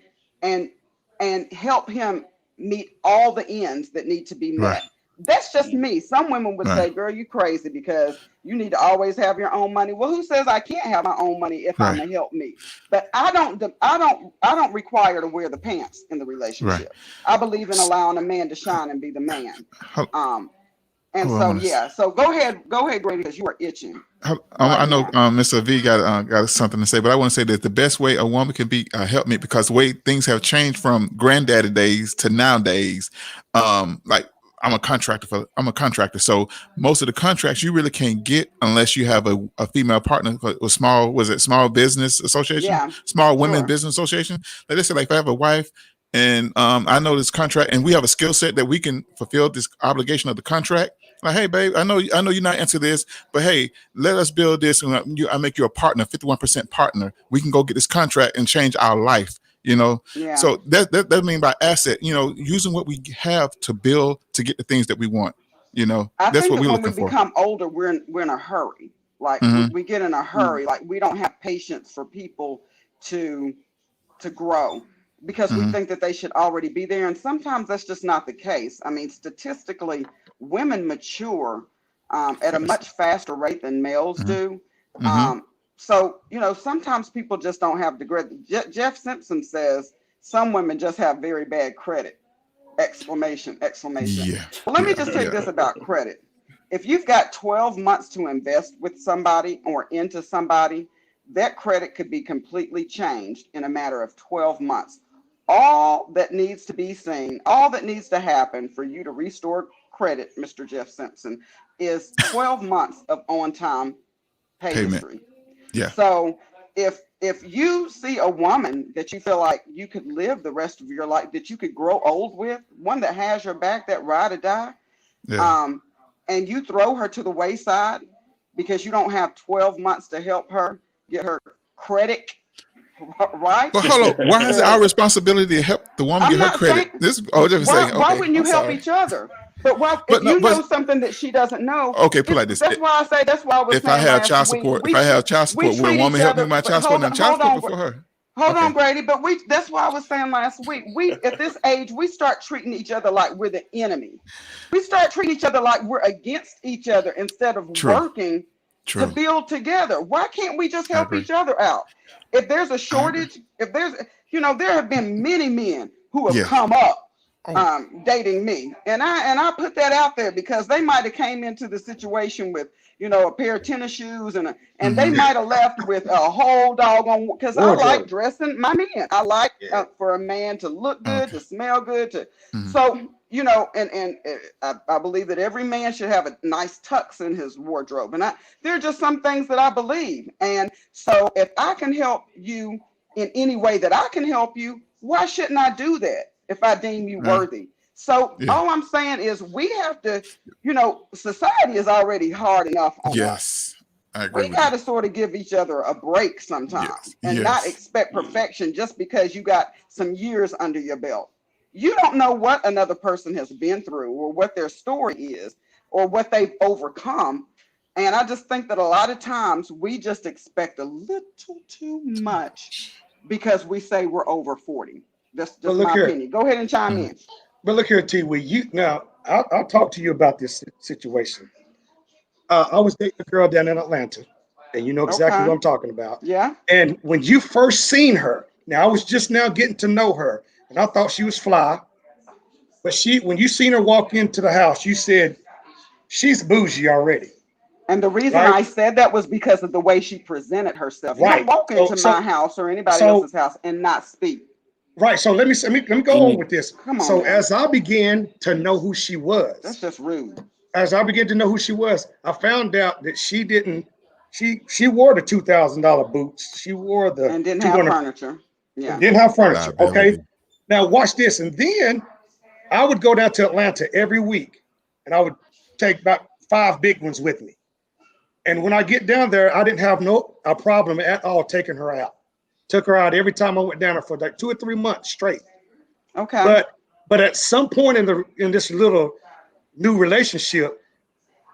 help him meet all the ends that need to be Right. met. That's just me. Some women would Right. say, "Girl, you crazy because you need to always have your own money." Well, who says I can't have my own money if I'm Right. a help me? But I don't require to wear the pants in the Right. relationship. I believe in allowing a man to shine and be the man. Ho- Um, And Oh, I so want to. yeah, so go ahead, Grady, because you are itching I right know now. Mr. V got something to say, but I want to say that the best way a woman can be help me, because the way things have changed from granddaddy days to nowadays, like I'm a contractor, so most of the contracts you really can't get unless you have a female partner or small business association, Yeah, small women sure. business association. Like they say, like if I have a wife and I know this contract and we have a skill set that we can fulfill this obligation of the contract. Like, hey, babe, I know you're not into this, but hey, let us build this, and I make you a partner, 51% partner. We can go get this contract and change our life. Yeah. So that mean by asset, using what we have to build to get the things that we want. I That's think what that we're when we looking for. become older, we're in a hurry. Like Hmm. we get in a Mm. hurry. Like we don't have patience for people to grow because we Hmm. think that they should already be there. And sometimes that's just not the case. I mean, statistically, women mature at a much faster rate than males Hmm. do. Hmm. Um, so, sometimes people just don't have the grit. Jeff Simpson says some women just have very bad credit. Exclamation, exclamation. Yeah, Well, let me yeah, just say yeah. this about credit. If you've got 12 months to invest with somebody or into somebody, that credit could be completely changed in a matter of 12 months. All that needs to be seen, all that needs to happen for you to restore credit, Mr. Jeff Simpson, is 12 months of on time pay Payment. history. Yeah, So if you see a woman that you feel like you could live the rest of your life, that you could grow old with, one that has your back, that ride or die, yeah. um, and you throw her to the wayside because you don't have 12 months to help her get her credit right, But hold on, why is it our then responsibility to help the woman I'm get her not credit? saying Just a second. why Okay, wouldn't you I'm help sorry. each other? But why if But no, you but know something that she doesn't know, okay, put it like this. that's why I say that's why I was If I saying have last child week support, would a we treat each woman help me other. with my But child support? Now, child hold support on, before her. hold on, Okay. Grady. But that's why I was saying last week. We at this age we start treating each other like we're the enemy. We start treating each other like we're against each other instead of True. working to True. build together. Why can't we just I help agree. each other out? If there's a I agree. shortage, if there's, there have been many men who have Yeah. come up Oh, dating me, and I put that out there because they might have came into the situation with a pair of tennis shoes and they Hmm. might have left with a whole doggone because I like wardrobe. dressing my men. I like Yeah. for a man to look good, Okay. to smell good, to Hmm. so and I believe that every man should have a nice tux in his wardrobe, and there are just some things that I believe, and so if I can help you in any way that I can help you, why shouldn't I do that if I deem you Yeah. worthy? So Yeah. all I'm saying is we have to, society is already hard enough on us. Yes. I agree We with got you. to sort of give each other a break sometimes Yes. and not Yes. expect perfection just because you got some years under your belt. You don't know what another person has been through or what their story is or what they've overcome. And I just think that a lot of times we just expect a little too much because we say we're over 40. That's But just look my here. opinion. Go ahead and chime Mhm. in. But look here, T. You now. I'll talk to you about this situation. I was dating a girl down in Atlanta, and you know exactly what Okay. I'm talking about. Yeah. And when you first seen her, now I was just now getting to know her, and I thought she was fly. But when you seen her walk into the house, you said she's bougie already, And the reason right? I said that was because of the way she presented herself. You don't Right. walk So into so my house or anybody so else's house and not speak. right. So let me go on Mm. with this. Come on So now. as I began to know who she That's was, just rude. I found out that she didn't. She wore the $2,000 boots. She wore the And didn't two have hundred furniture. and Yeah. didn't have furniture. Okay. Liability. Now watch this. And then I would go down to Atlanta every week, and I would take about 5 big ones with me. And when I get down there, I didn't have no a problem at all taking her out. Took her out every time I went down there for like 2 or 3 months straight. Okay. But at some point in this little new relationship,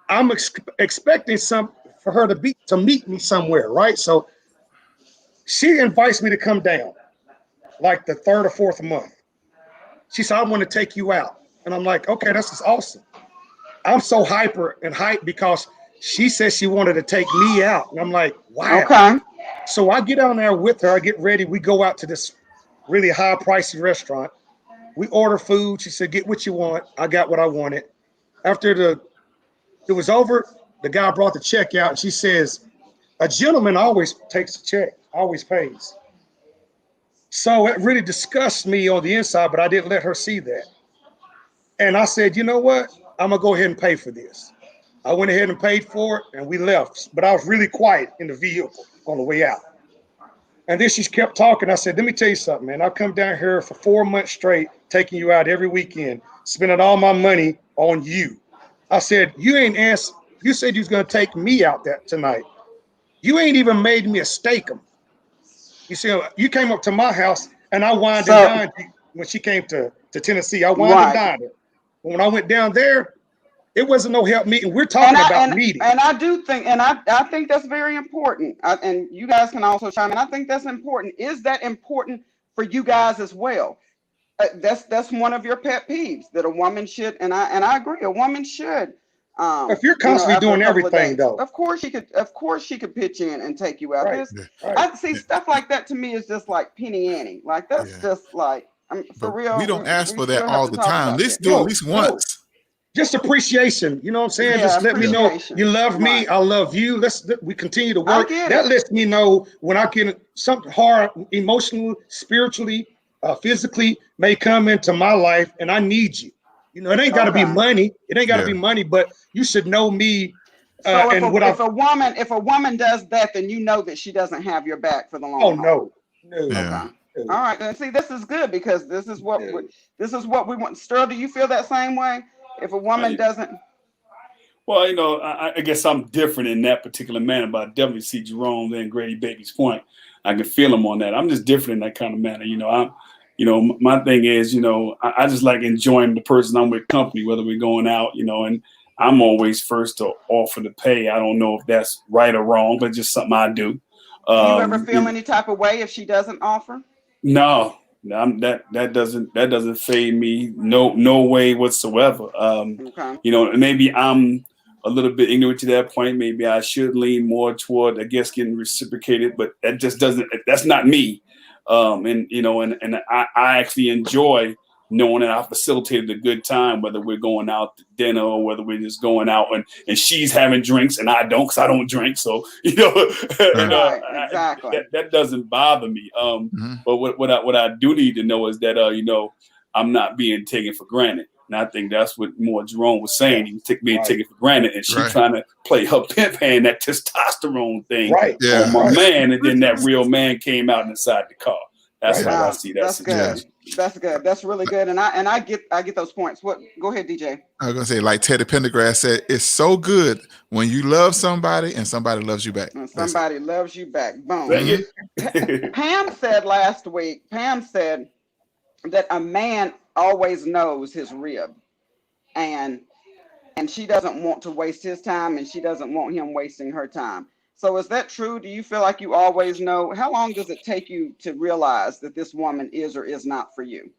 I'm expecting some for her to meet me somewhere, right? So she invites me to come down like the third or fourth month. She said, I want to take you out. And I'm like, okay, this is awesome. I'm so hyper and hyped because she said she wanted to take me out. And I'm like, wow. Okay. So I get down there with her. I get ready. We go out to this really high pricey restaurant. We order food. She said, get what you want. I got what I wanted. After the It was over. The guy brought the check out, and she says, "A gentleman always takes a check, always pays." So it really disgusts me on the inside, but I didn't let her see that. And I said, you know what? I'm gonna go ahead and pay for this. I went ahead and paid for it, and we left. But I was really quiet in the vehicle on the way out. And then she kept talking. I said, let me tell you something, man. I've come down here for 4 months straight, taking you out every weekend, spending all my money on you. I said, you ain't asked, you said you was going to take me out that tonight. You ain't even made me a steak 'em. You see, you came up to my house, and I wined and dined you when she came to Tennessee. I wined and dined her. But when I went down there, it wasn't no help meeting. We're talking about meeting. And I do think, and I think that's very important. And you guys can also chime in. I think that's important. Is that important for you guys as well? That's one of your pet peeves, that a woman should, and I agree, a woman should. If you're constantly doing everything, though, of course she could pitch in and take you out. Right. I see stuff like that. To me is just like penny ante. Like that's just like, for real. We don't ask for that all the time. Let's do at least once. Just appreciation, you know what I'm saying? Just let me know you love me, I love you. We continue to work. That lets me know when I get something hard, emotionally, spiritually, physically may come into my life, and I need you. You know, it ain't got to be money. It ain't got to be money, but you should know me. So if a woman does that, then you know that she doesn't have your back for the long haul. No. Yeah. Okay. All right. And see, this is good, because this is what we want. Sterl, do you feel that same way? If a woman doesn't. Well, you know, I guess I'm different in that particular manner, but I definitely see Jerome and Grady Baby's point. I can feel him on that. I'm just different in that kind of manner. My thing is, I just like enjoying the person I'm with company, whether we're going out, and I'm always first to offer to pay. I don't know if that's right or wrong, but just something I do. Do you ever feel any type of way if she doesn't offer? No, that doesn't fade me. No way whatsoever. Maybe I'm a little bit ignorant to that point. Maybe I should lean more toward, I guess, getting reciprocated, but that just doesn't. That's not me. And I actually enjoy knowing that I facilitated a good time, whether we're going out to dinner or whether we're just going out and she's having drinks and I don't, because I don't drink. So, exactly. That doesn't bother me. But what I do need to know is that, I'm not being taken for granted. And I think that's what more Jerome was saying. He was being taken for granted, and she's trying to play her pimp hand, that testosterone thing on my man. And then that real man came out inside the car. That's how I see that situation. That's good. That's really good. And I get those points. Go ahead, DJ. I was gonna say, like Teddy Pendergrass said, it's so good when you love somebody and somebody loves you back. And somebody loves you back. Boom. Mm-hmm. Pam said last week, that a man always knows his rib, and she doesn't want to waste his time, and she doesn't want him wasting her time. So is that true? Do you feel like you always know? How long does it take you to realize that this woman is or is not for you?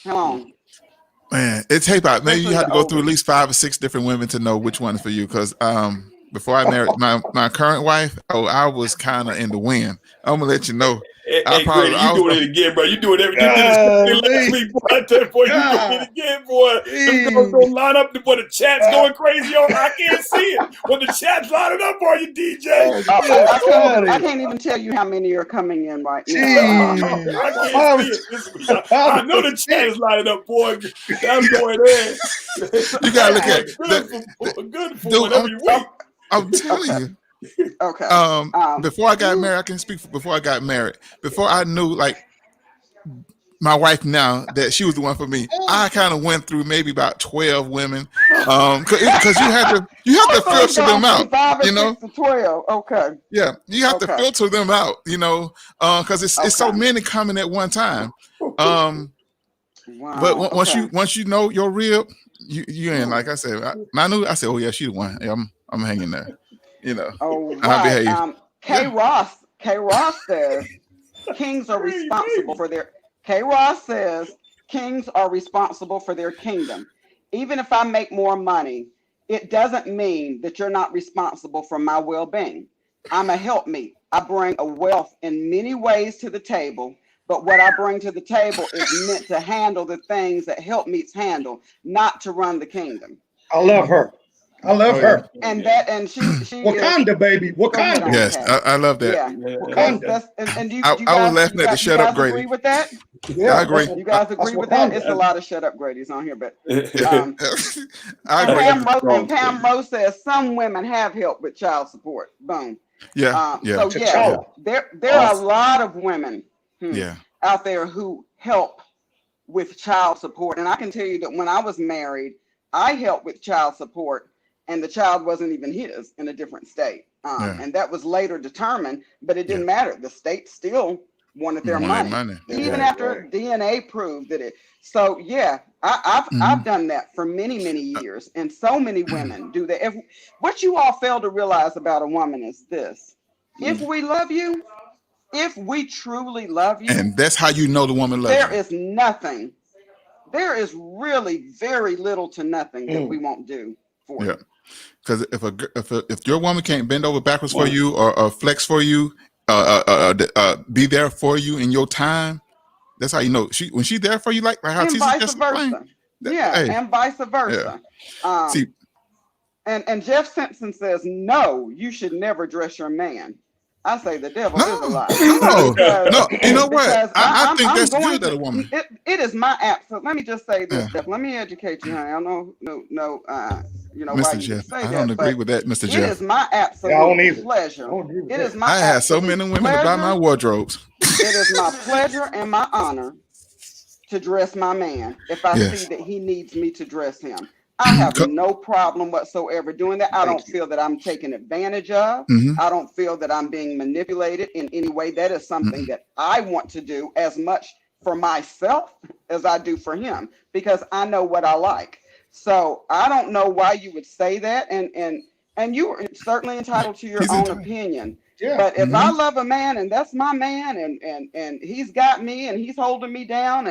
How long? Man, it takes about, maybe you have to go through at least 5 or 6 different women to know which one is for you. Because before I married my current wife, I was kind of in the wind. I'm gonna let you know. Hey, Grady, you doing it again, bro. You doing everything. You did this last week, boy. I tell you, boy, you doing it again, boy. Them girls don't line up, boy. The chat's going crazy on. I can't see it. When the chat's lining up for you, DJ. I can't even tell you how many are coming in right now. I can't see it. I know the chat is lining up, boy. I'm going in. You gotta look at good for one every week. I'm telling you. Okay. Before I got married, I can speak for before I got married. Before I knew, like, my wife now, that she was the one for me, I kind of went through maybe about 12 women, because you have to filter them out, 6 to 12. Okay. Yeah, you have to filter them out, because it's so many coming at one time. Wow. But once you know your rib, you in. Like I said, I said, oh yeah, she the one. Yeah, I'm hanging there. Oh, I behave. K. Ross says kings are responsible for their. K. Ross says kings are responsible for their kingdom. Even if I make more money, it doesn't mean that you're not responsible for my well-being. I'm a helpmeet. I bring a wealth in many ways to the table, but what I bring to the table is meant to handle the things that helpmeets handle, not to run the kingdom. I love her. I love her. And she Wakanda, baby. Go ahead Wakanda. on, Yes, Kat. I love that. Yeah. Wakanda. And you I was guys, laughing at the shut up Grady. agree with that? Yeah, I agree. You guys that's agree with that? Wakanda. It's a lot of shut up Grady's on here, but I and agree. Pam Rose says some women have help with child support. Boom. Yeah, yeah, So yeah, there are a lot of women yeah. out there who help with child support, and I can tell you that when I was married, I helped with child support, and the child wasn't even his, in a different state, and that was later determined, but it didn't matter. The state still wanted their money, even after DNA proved that it. So yeah, I've done that for many years, and so many women do that. What you all fail to realize about a woman is this: if we love you, if we truly love you, and that's how you know the woman loves there you. is nothing. There is really very little to nothing that we won't do for you. Because if your woman can't bend over backwards for you or flex for you, be there for you in your time, that's how you know when she's there for you, like how and Tisa vice just versa. explained. And vice versa. See, and Jeff Simpson says, no, you should never dress your man. I say the devil is a lie. No, you know what? I think that's good that a woman. It is my absolute. Let me just say this, Jeff. Let me educate you, honey. I don't know, you know, Mr. why you Jeff, say I that. don't agree with that, Mr. Jeff. It is my absolute pleasure. It is my I had so many women to buy my wardrobes. It is my pleasure and my honor to dress my man if I see that he needs me to dress him. I have no problem whatsoever doing that. I don't feel that I'm taken advantage of. I don't feel that I'm being manipulated in any way. That is something that I want to do as much for myself as I do for him, because I know what I like. So I don't know why you would say that, and you are certainly entitled to your own opinion. Yeah. But if I love a man and that's my man, and he's got me and he's holding me down,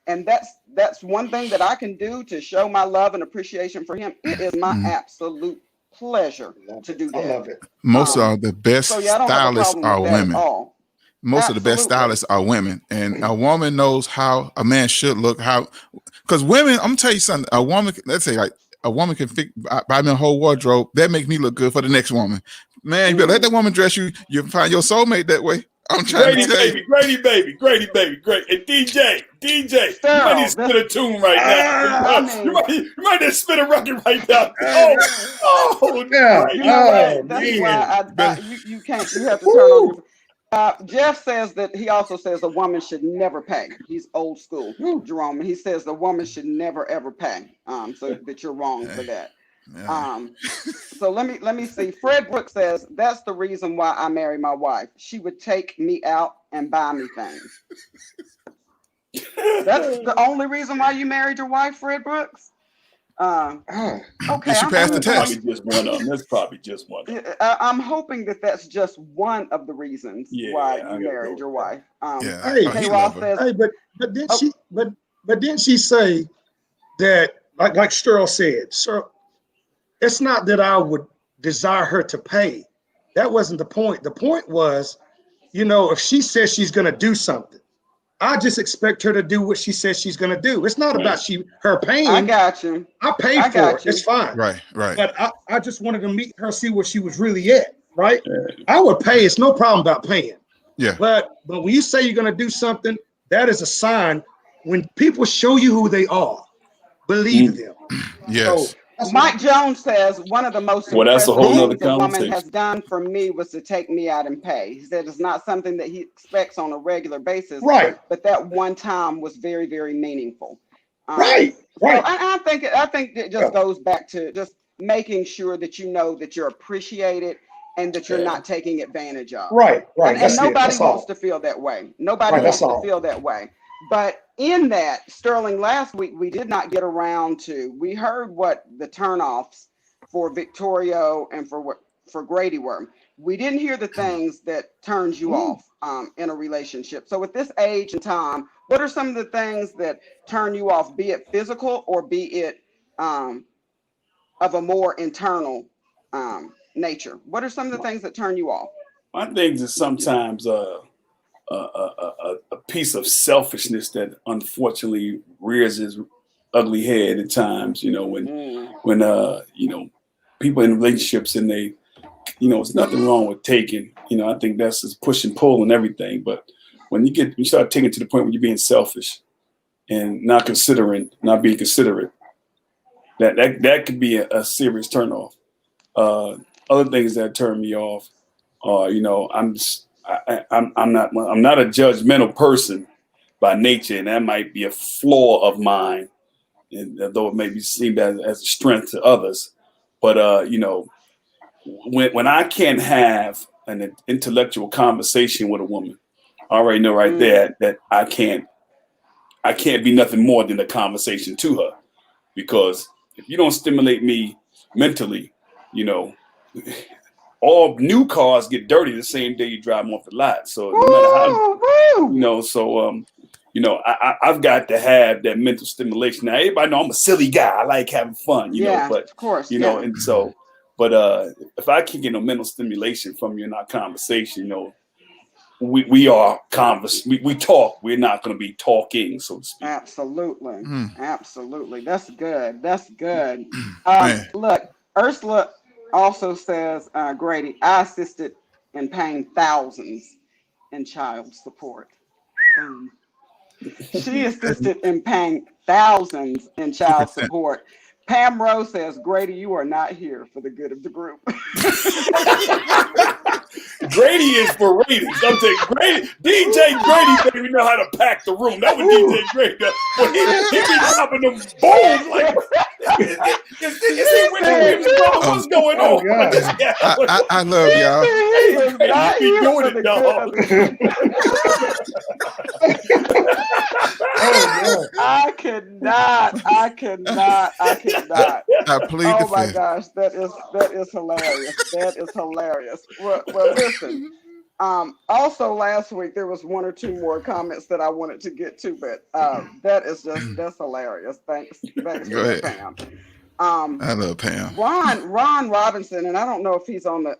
and that's one thing that I can do to show my love and appreciation for him. It is my absolute pleasure to do that. I love it. Most of the best stylists are women. Most of the best stylists are women, and a woman knows how a man should look. Because women, I'm gonna tell you something. A woman, let's say like a woman can buy me a whole wardrobe that makes me look good for the next woman. Man, you better let that woman dress you. You find your soulmate that way. I'm trying to tell you. Grady baby. And DJ, you might need to spit a tune right now. You might need to spit a record right now. Oh, yeah. You know what? That's why you can't. You have to turn on your. Jeff says that he also says a woman should never pay. He's old school, Jerome, and he says the woman should never ever pay. So that you're wrong for that. So let me see. Fred Brooks says that's the reason why I married my wife. She would take me out and buy me things. That's the only reason why you married your wife, Fred Brooks? Okay. She passed the test. That's probably just one. I'm hoping that that's just one of the reasons why you married your wife. Hey, but didn't she say that, like Sterl said, sir, it's not that I would desire her to pay. That wasn't the point. The point was, if she says she's going to do something, I just expect her to do what she says she's going to do. It's not about her paying. I got you. I paid for it. It's fine. Right. But I just wanted to meet her, see where she was really at, right? I would pay. It's no problem about paying. Yeah. But when you say you're going to do something, that is a sign. When people show you who they are, believe them. Yes. So, Mike Jones says one of the most impressive things a woman has done for me was to take me out and pay. He said it's not something that he expects on a regular basis, right? But that one time was very, very meaningful. Right. So I think it just goes back to just making sure that you know that you're appreciated and that you're not taking advantage of. Right. And nobody wants to feel that way. Nobody wants to feel that way. But in that, Sterling, last week, we did not get around to, we heard what the turnoffs for Victorio and for Grady were. We didn't hear the things that turns you off in a relationship. So at this age and time, what are some of the things that turn you off, be it physical or be it of a more internal nature? What are some of the things that turn you off? My things is sometimes a piece of selfishness that unfortunately rears its ugly head at times, when people in relationships and they, it's nothing wrong with taking. I think that's just push and pull and everything. But when you start taking to the point where you're being selfish and not being considerate, that could be a serious turnoff. Other things that turn me off are, I'm not a judgmental person by nature, and that might be a flaw of mine, and though it may be seen as a strength to others. But when I can't have an intellectual conversation with a woman, I already know right there that I can't be nothing more than a conversation to her, because if you don't stimulate me mentally, all new cars get dirty the same day you drive them off the lot. So no matter how, I've got to have that mental stimulation. Now everybody know I'm a silly guy. I like having fun, but of course, and so, but if I can't get no mental stimulation from you in our conversation, we talk. We're not going to be talking, so to speak. Absolutely. Absolutely. That's good. That's good. Look, Ursula also says, Grady, I assisted in paying thousands in child support. She assisted in paying thousands in child support. Pam Rose says, Grady, you are not here for the good of the group. Grady is for ratings. I'm saying DJ Grady baby know how to pack the room. That was DJ Grady. But he be dropping them boom like what's going on? I love y'all. He be doing it, dog. I cannot. I plead the Oh my fifth. gosh, that is hilarious. That is hilarious. Well, listen. Also last week there was one or two more comments that I wanted to get to, but that's hilarious. Thanks Go ahead. Pam. I love Pam. Ron Robinson, and I don't know if he's on the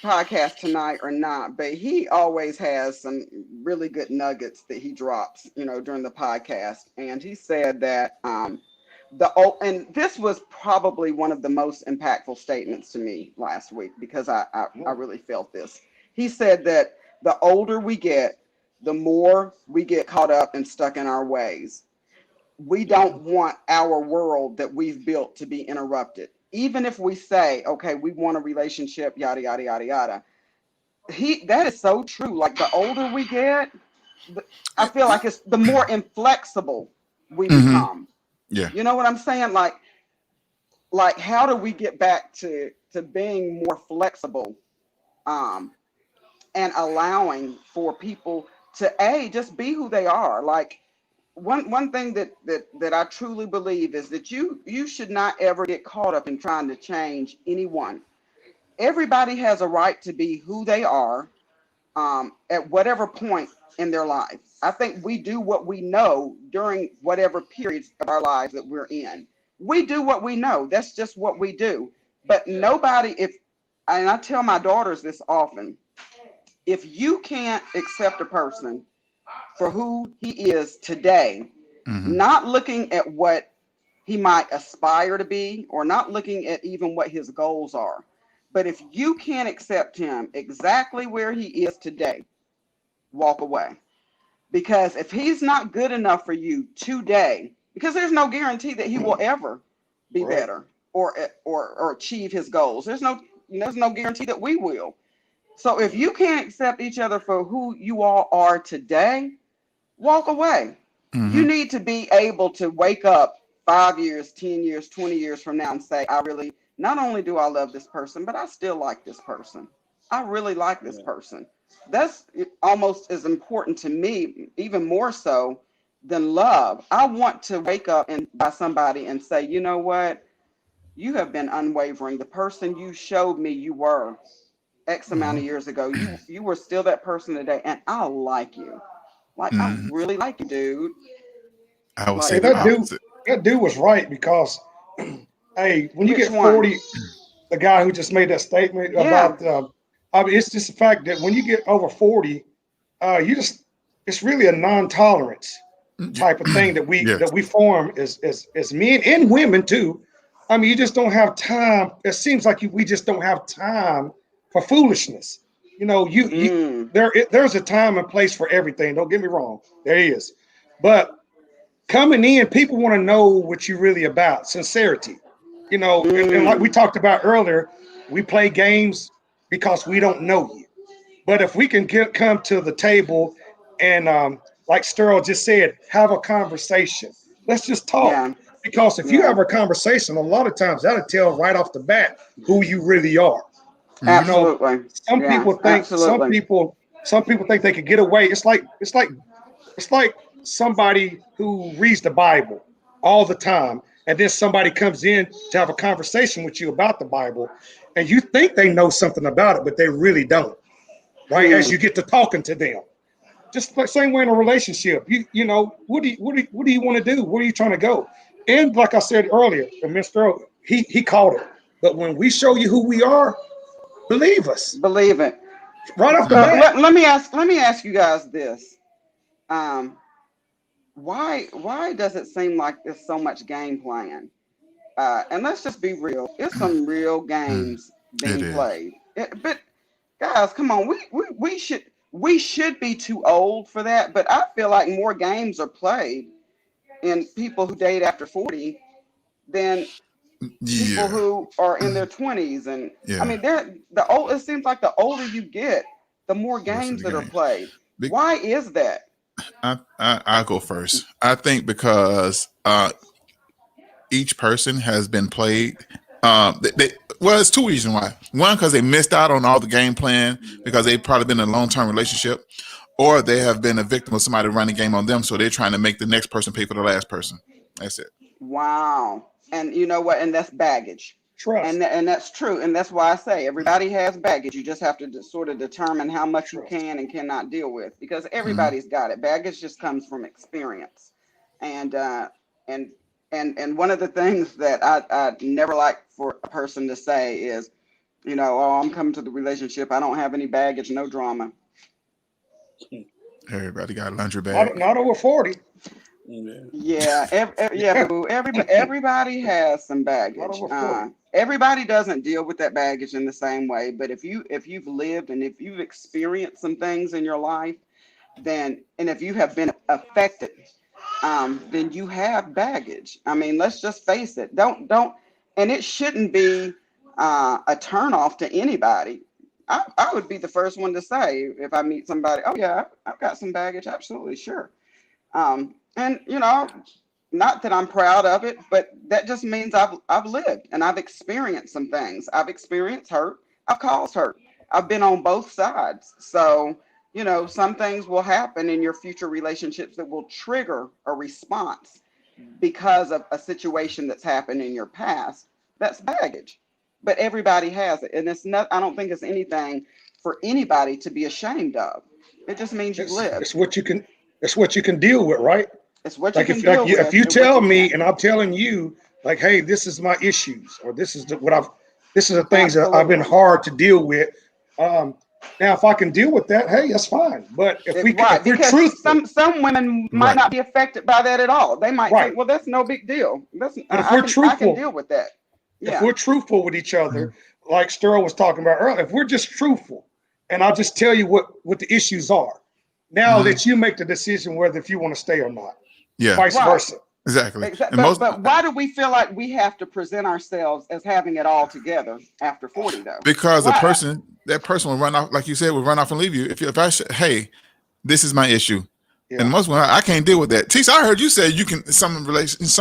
podcast tonight or not, but he always has some really good nuggets that he drops, during the podcast. And he said that and this was probably one of the most impactful statements to me last week, because I really felt this. He said that the older we get, the more we get caught up and stuck in our ways. We don't want our world that we've built to be interrupted. Even if we say, okay, we want a relationship, yada, yada, yada, yada. That is so true. Like the older we get, I feel like it's the more inflexible we become. Yeah. You know what I'm saying? Like how do we get back to being more flexible, and allowing for people to just be who they are? Like one thing that I truly believe is that you should not ever get caught up in trying to change anyone. Everybody has a right to be who they are, at whatever point in their life. I think we do what we know during whatever periods of our lives that we're in. We do what we know. That's just what we do. But nobody, and I tell my daughters this often, if you can't accept a person for who he is today, not looking at what he might aspire to be, or not looking at even what his goals are, but if you can't accept him exactly where he is today, walk away. Because if he's not good enough for you today, because there's no guarantee that he will ever be better or achieve his goals. There's no guarantee that we will. So if you can't accept each other for who you all are today, walk away. You need to be able to wake up 5 years, 10 years, 20 years from now and say, not only do I love this person, but I still like this person. I really like this person. That's almost as important to me, even more so than love. I want to wake up by somebody and say, you know what? You have been unwavering. The person you showed me you were X amount of years ago, you were still that person today, and I like you. Like, I really like you, dude. I would say the opposite. That dude was right, because, hey, when you get 40, the guy who just made that statement about, it's just the fact that when you get over 40, it's really a non-tolerance type of thing that we form as men and women too. I mean, you just don't have time. It seems like we just don't have time for foolishness. You know, there's a time and place for everything. Don't get me wrong, there is, but coming in, people want to know what you're really about. Sincerity, you know, and like we talked about earlier, we play games because we don't know you. But if we can come to the table and, like Sterl just said, have a conversation. Let's just talk. Yeah. Because if you have a conversation, a lot of times that'll tell right off the bat who you really are. You know, Absolutely. some Yeah, people think absolutely. some people think they could get away. It's like somebody who reads the Bible all the time, and then somebody comes in to have a conversation with you about the Bible, and you think they know something about it, but they really don't. Right? As you get to talking to them. Just like same way in a relationship. You know, what do you want to do? Where are you trying to go? And like I said earlier, and Mr. He called it. But when we show you who we are, believe us. Believe it. Right off the But bat. let me ask you guys this. Why does it seem like there's so much game playing? And let's just be real. It's some real games being played. But guys, come on. We should be too old for that. But I feel like more games are played in people who date after 40 than people who are in their 20s. And I mean, it seems like the older you get, the more games that are played. Why is that? I'll go first. I think because each person has been played. Well, it's two reasons why. One, because they missed out on all the game plan because they've probably been in a long-term relationship, or they have been a victim of somebody running game on them, so they're trying to make the next person pay for the last person. That's it. Wow. And you know what? And that's baggage. Trust. And that's true. And that's why I say everybody has baggage. You just have to sort of determine how much you can and cannot deal with, because everybody's got it. Baggage just comes from experience. And one of the things that I never like for a person to say is, you know, oh, I'm coming to the relationship, I don't have any baggage, no drama. Everybody got a laundry bag. Not over 40. Yeah, everybody has some baggage. Everybody doesn't deal with that baggage in the same way, but if you've lived and if you've experienced some things in your life, and if you have been affected, then you have baggage. I mean, let's just face it. And it shouldn't be a turnoff to anybody. I would be the first one to say if I meet somebody, oh yeah, I've got some baggage, absolutely, sure. And you know, not that I'm proud of it, but that just means I've lived and I've experienced some things. I've experienced hurt. I've caused hurt. I've been on both sides. So, you know, some things will happen in your future relationships that will trigger a response because of a situation that's happened in your past. That's baggage. But everybody has it. And I don't think it's anything for anybody to be ashamed of. It just means you live. It's what you can deal with, right? It's what you can deal with. If you tell me and I'm telling you, like, hey, this is my issues, or this is the things that I've been hard to deal with. Now, if I can deal with that, hey, that's fine. But if we're truthful, some women might not be affected by that at all. They might think, well, that's no big deal. I can deal with that. Yeah. If we're truthful with each other, like Sterl was talking about earlier, if we're just truthful, and I'll just tell you what the issues are, now that you make the decision whether if you want to stay or not. Yeah. Vice versa. Exactly. But why do we feel like we have to present ourselves as having it all together after 40 though? Because that person will run off, like you said, will run off and leave you. If I say, hey, this is my issue. Yeah. And most women, I can't deal with that. Tisha, I heard you say you can some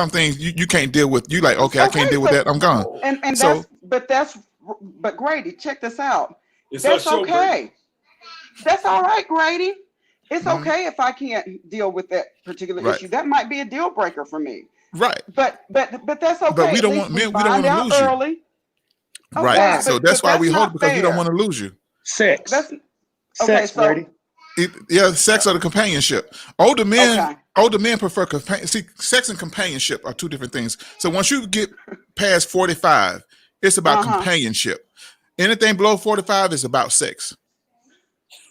things you can't deal with. You like, okay, I can't deal with that. I'm gone. And so, but Grady, check this out. That's okay. That's all right, Grady. It's okay if I can't deal with that particular issue. That might be a deal breaker for me. Right. But that's okay. But we don't want to lose you. Early. Okay, right. So that's why we hold, because we don't want to lose you. Sex, Grady. Sex or the companionship. Older men prefer sex and companionship are two different things. So once you get past 45, it's about companionship. Anything below 45 is about sex.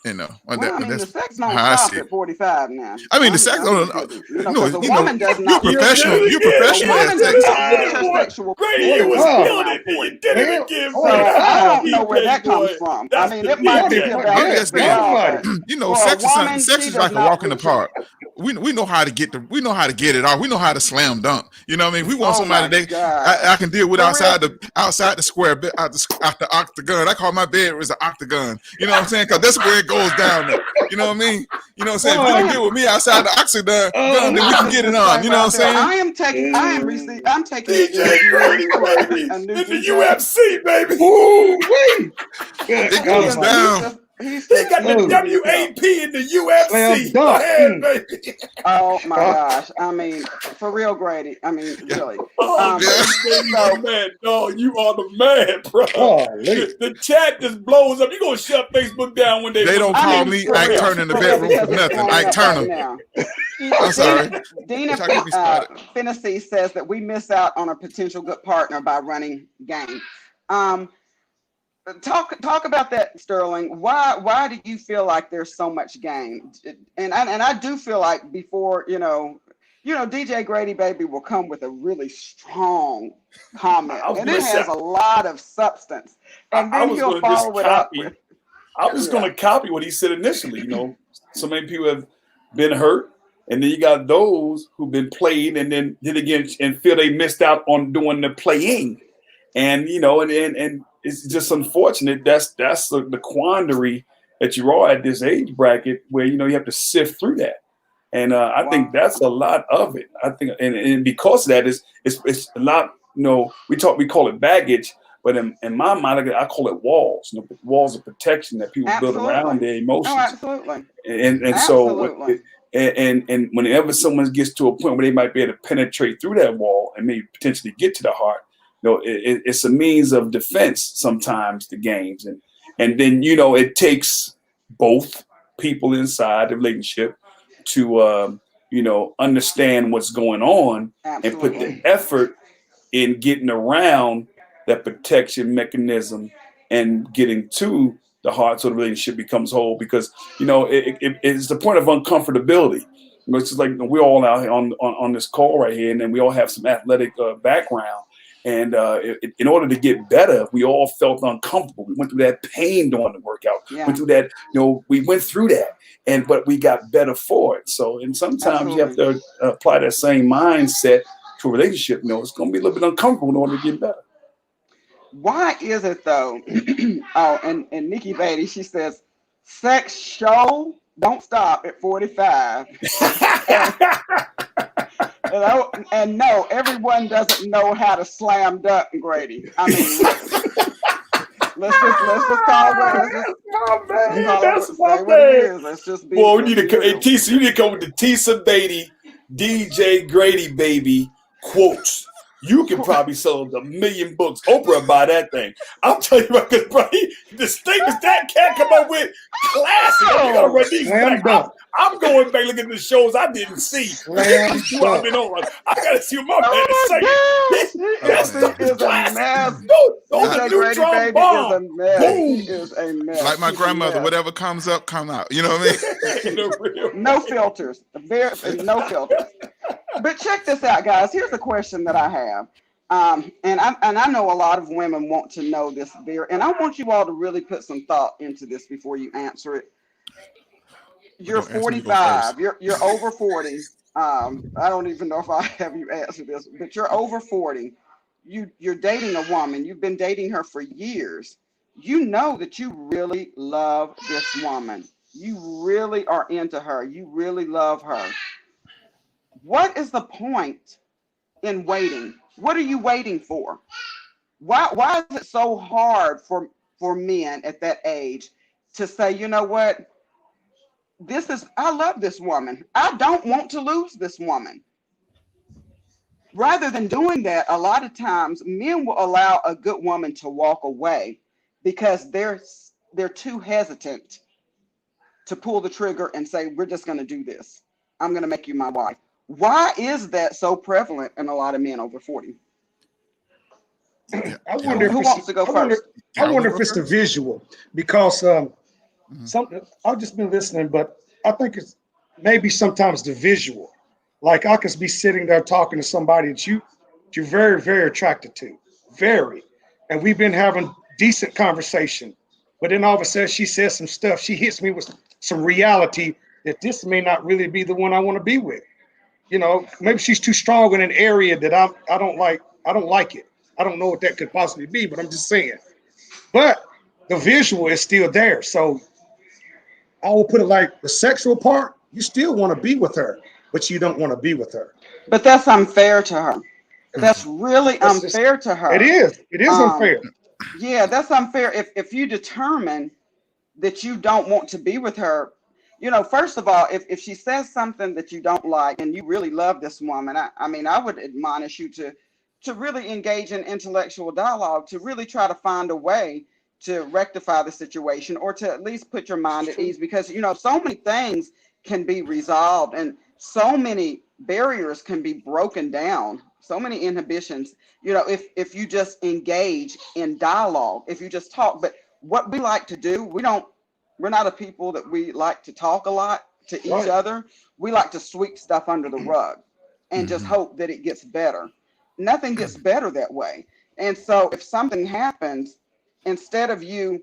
You know, Well, I mean, the that's sex don't how I stop see it. at 45 now. I mean, the sex. Because a woman does you're not. professional. You're A professional at woman does sex. not reach her sexual Grady, peak you was Oh. killing it, and you did it again, So boy. That's I the don't know where DJ, that comes boy. from. That's I mean, the it might be DJ. about I'm that just for being, y'all, but you know, for a sex is something. woman, Sex she is does like a not walk in the reach park. We know how to get we know how to get it off. We know how to slam dunk. You know what I mean? We want Oh somebody my God. I can deal with For outside real. the square, out the octagon. I call my bed was an octagon. You know what I'm saying? Because that's where it goes down there. You know what I mean? You know what I'm saying? If you can get with me outside the octagon, then we can get it on. You know what I'm saying? I'm taking DJ Grady, baby, a new in the DJ. UFC, baby. Ooh, wait. Good It God goes Almighty. down. He got the WAP in the UFC. Slam Go dunk. ahead, baby. Oh my gosh. I mean, for real, Grady. I mean, really. Oh, So- you man, dog. You are the man, bro. Golly. The chat just blows up. You gonna shut Facebook down when They don't I call mean, me for Ike real. Turner in the For real, bedroom for because it's nothing. blowing Ike up Turner. right now. I'm sorry. Dina Try to get me started. Finney says that we miss out on a potential good partner by running game. Talk about that, Sterling. Why do you feel like there's so much game? And I do feel like before DJ Grady baby will come with a really strong comment, and it has a lot of substance, and then he'll follow it up with. I was going to copy what he said initially. You know, so many people have been hurt, and then you got those who've been played, and then did again and feel they missed out on doing the playing, and you know, and it's just unfortunate. That's the quandary that you are at this age bracket, where you have to sift through that, and I think that's a lot of it. I think, and because of that, it's a lot. We call it baggage. But in my mind, I call it walls. Walls of protection that people build around their emotions. Oh, absolutely. And so, and whenever someone gets to a point where they might be able to penetrate through that wall and maybe potentially get to the heart, it's a means of defense sometimes. The games, and then it takes both people inside the relationship to understand what's going on and put the effort in getting around that protection mechanism and getting to the heart so the relationship becomes whole, because it's the point of uncomfortability. It's just like we're all out here on this call right here, and then we all have some athletic background, and in order to get better, we all felt uncomfortable. We went through that pain during the workout. Went through that, we went through that, but we got better for it. So, and sometimes you have to apply that same mindset to a relationship. It's going to be a little bit uncomfortable in order to get better. Why is it though? Oh, and Nikki Beatty, she says, sex show don't stop at 45. and no, everyone doesn't know how to slam dunk, Grady. I mean, let's just call it. Let's just be. Well, we need to come. Hey, Tisa, you need to come with the Tisa Beatty, DJ Grady baby quotes. You can probably sell 1 million books. Oprah buy that thing. I'll tell you what, because the statements that cat come up with, classic. You gotta run these back. I'm going back looking at the shows I didn't see. I've been on. I gotta see what my man is saying. This is a mess. DJ Grady baby is a mess. He is a mess. Like my grandmother, whatever comes up, come out. You know what I mean? No filters. No filters. But check this out, guys. Here's a question that I have. And I know a lot of women want to know this, and I want you all to really put some thought into this before you answer it. You're 45. You're over 40. I don't even know if I have you answer this, but you're over 40. You're dating a woman. You've been dating her for years. You know that you really love this woman. You really are into her. You really love her. What is the point in waiting? What are you waiting for? Why is it so hard for men at that age to say, you know what? I love this woman. I don't want to lose this woman. Rather than doing that, a lot of times men will allow a good woman to walk away because they're too hesitant to pull the trigger and say, we're just going to do this. I'm going to make you my wife. Why is that so prevalent in a lot of men over 40? I wonder who wants to go first. I wonder if it's the visual, because I've just been listening, but I think it's maybe sometimes the visual. Like I could be sitting there talking to somebody that you're very, very attracted to. Very. And we've been having decent conversation. But then all of a sudden she says some stuff. She hits me with some reality that this may not really be the one I want to be with. You know, maybe she's too strong in an area that I don't like. I don't like it. I don't know what that could possibly be, but I'm just saying. But the visual is still there. So I will put it like the sexual part, you still want to be with her, but you don't want to be with her. But that's unfair to her. That's really That's just, unfair to it her. is. It is Um, unfair. yeah, that's unfair. If you determine that you don't want to be with her, first of all, if she says something that you don't like and you really love this woman, I mean, I would admonish you to really engage in intellectual dialogue, to really try to find a way to rectify the situation, or to at least put your mind at ease, because so many things can be resolved, and so many barriers can be broken down, so many inhibitions, if you just engage in dialogue, if you just talk. But what we like to do, we're not a people that we like to talk a lot to each Right. other. We like to sweep stuff under the rug and just Mhm. hope that it gets better. Nothing gets better that way. And so if something happens, instead of you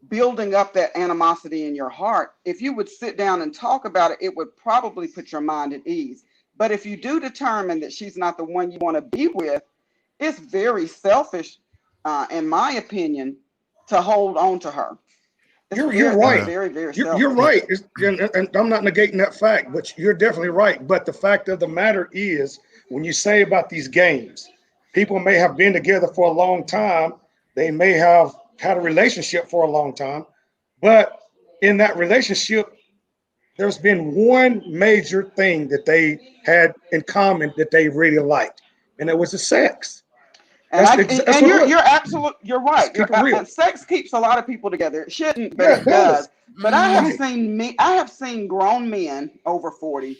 building up that animosity in your heart, if you would sit down and talk about it, it would probably put your mind at ease. But if you do determine that she's not the one you want to be with, it's very selfish, in my opinion, to hold on to her. It's You're very, it's right. Yeah. very, very You're selfish. Yeah. right. And I'm not negating that fact, but you're definitely right. But the fact of the matter is, when you say about these games, people may have been together for a long time. They may have had a relationship for a long time, but in that relationship, there's been one major thing that they had in common that they really liked, and it was the sex. And That's and what it you're was. you're absolute you're Let's right. keep it real. And sex keeps a lot of people together. It shouldn't, but Yeah, it it does. does. But I have Mm, Right. seen grown men over 40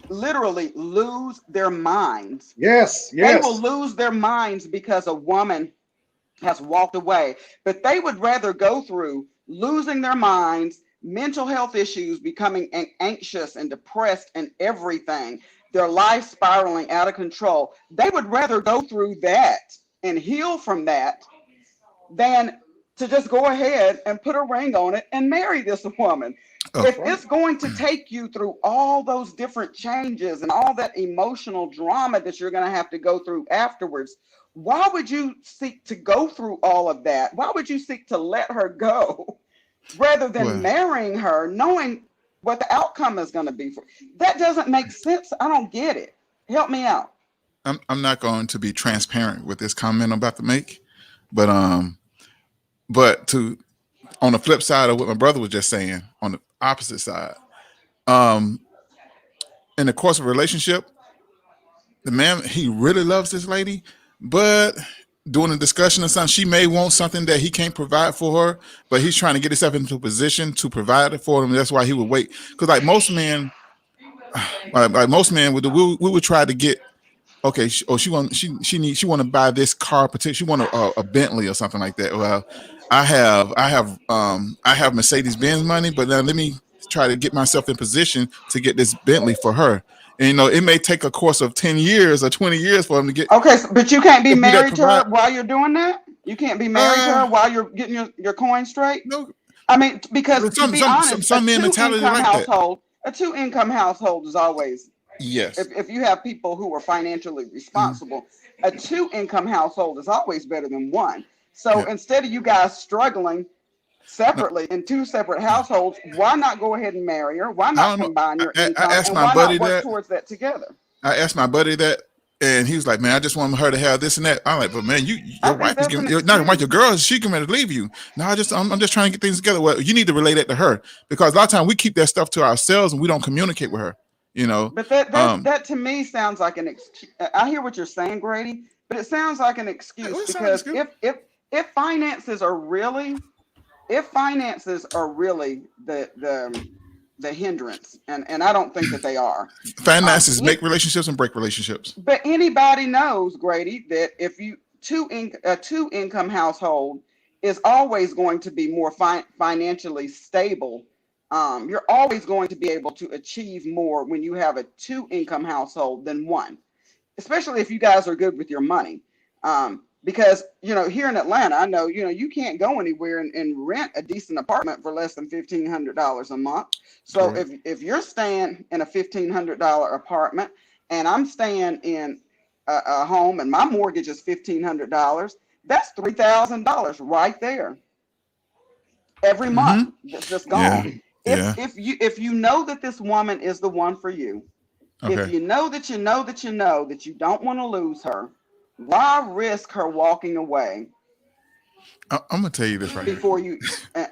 literally lose their minds. Yes. They will Yes. lose their minds because a woman has walked away, but they would rather go through losing their minds, mental health issues, becoming anxious and depressed and everything, their life spiraling out of control. They would rather go through that and heal from that than to just go ahead and put a ring on it and marry this woman. oh, If Right. it's going to take you through all those different changes and all that emotional drama that you're going to have to go through afterwards, why would you seek to go through all of that? Why would you seek to let her go rather than well, marrying her, knowing what the outcome is going to be? That doesn't make sense. I don't get it. Help me out. I'm not going to be transparent with this comment I'm about to make, but but to on the flip side of what my brother was just saying, on the opposite side, um, in the course of a relationship, the man, he really loves this lady, but during a discussion or something, she may want something that he can't provide for her, but he's trying to get himself into a position to provide it for him. That's why he would wait. Because like most men would do, we would try to get, okay, she want to buy this car, particularly she want a Bentley or something like that. Well, I have Mercedes Benz money, but then let me try to get myself in position to get this Bentley for her. And it may take a course of 10 years or 20 years for him to get Okay, but you can't be to be that married to provide. her while you're doing that? You can't be married to Uh her while you're getting your coin straight? no, I mean, because to some be some some honest, some men mentality like that. a two income household is always, Yes. if you have people who are financially Mhm. responsible, a two income household is always better than one. So Yeah. instead of you guys struggling No, separately in two separate households, why not go ahead and marry her? Why I not don't know. combine your I income, asked and my why buddy not work that. towards that together? I asked my buddy that, and he was like, "Man, I just want her to have this and that." I'm like, "But man, I your think wife is that's giving an not your wife, your excuse. girl. She can ready to leave you. No, I'm just trying to get things together. Well, you need to relay that to her because a lot of times we keep that stuff to ourselves and we don't communicate with her. You know, But um, that to me sounds like an excuse. I hear what you're saying, Grady, but it sounds like an excuse, it sounds because good. if finances are really, if finances are really the hindrance, and I don't think that they are. Finances It, make relationships and break relationships. but anybody knows, Grady, that if you a two income household is always going to be more financially stable. You're always going to be able to achieve more when you have a 2-income household than one, especially if you guys are good with your money. Because, here in Atlanta, I know, you can't go anywhere and rent a decent apartment for less than $1,500 a month. So Correct. if you're staying in a $1,500 apartment and I'm staying in a home and my mortgage is $1,500, that's $3,000 right there every month. That's just Yeah. gone. Yeah. If you know that this woman is the one for you, if Okay. you know that you know that you know that you don't want to lose her, why risk her walking away I'm gonna tell you this right here. before you,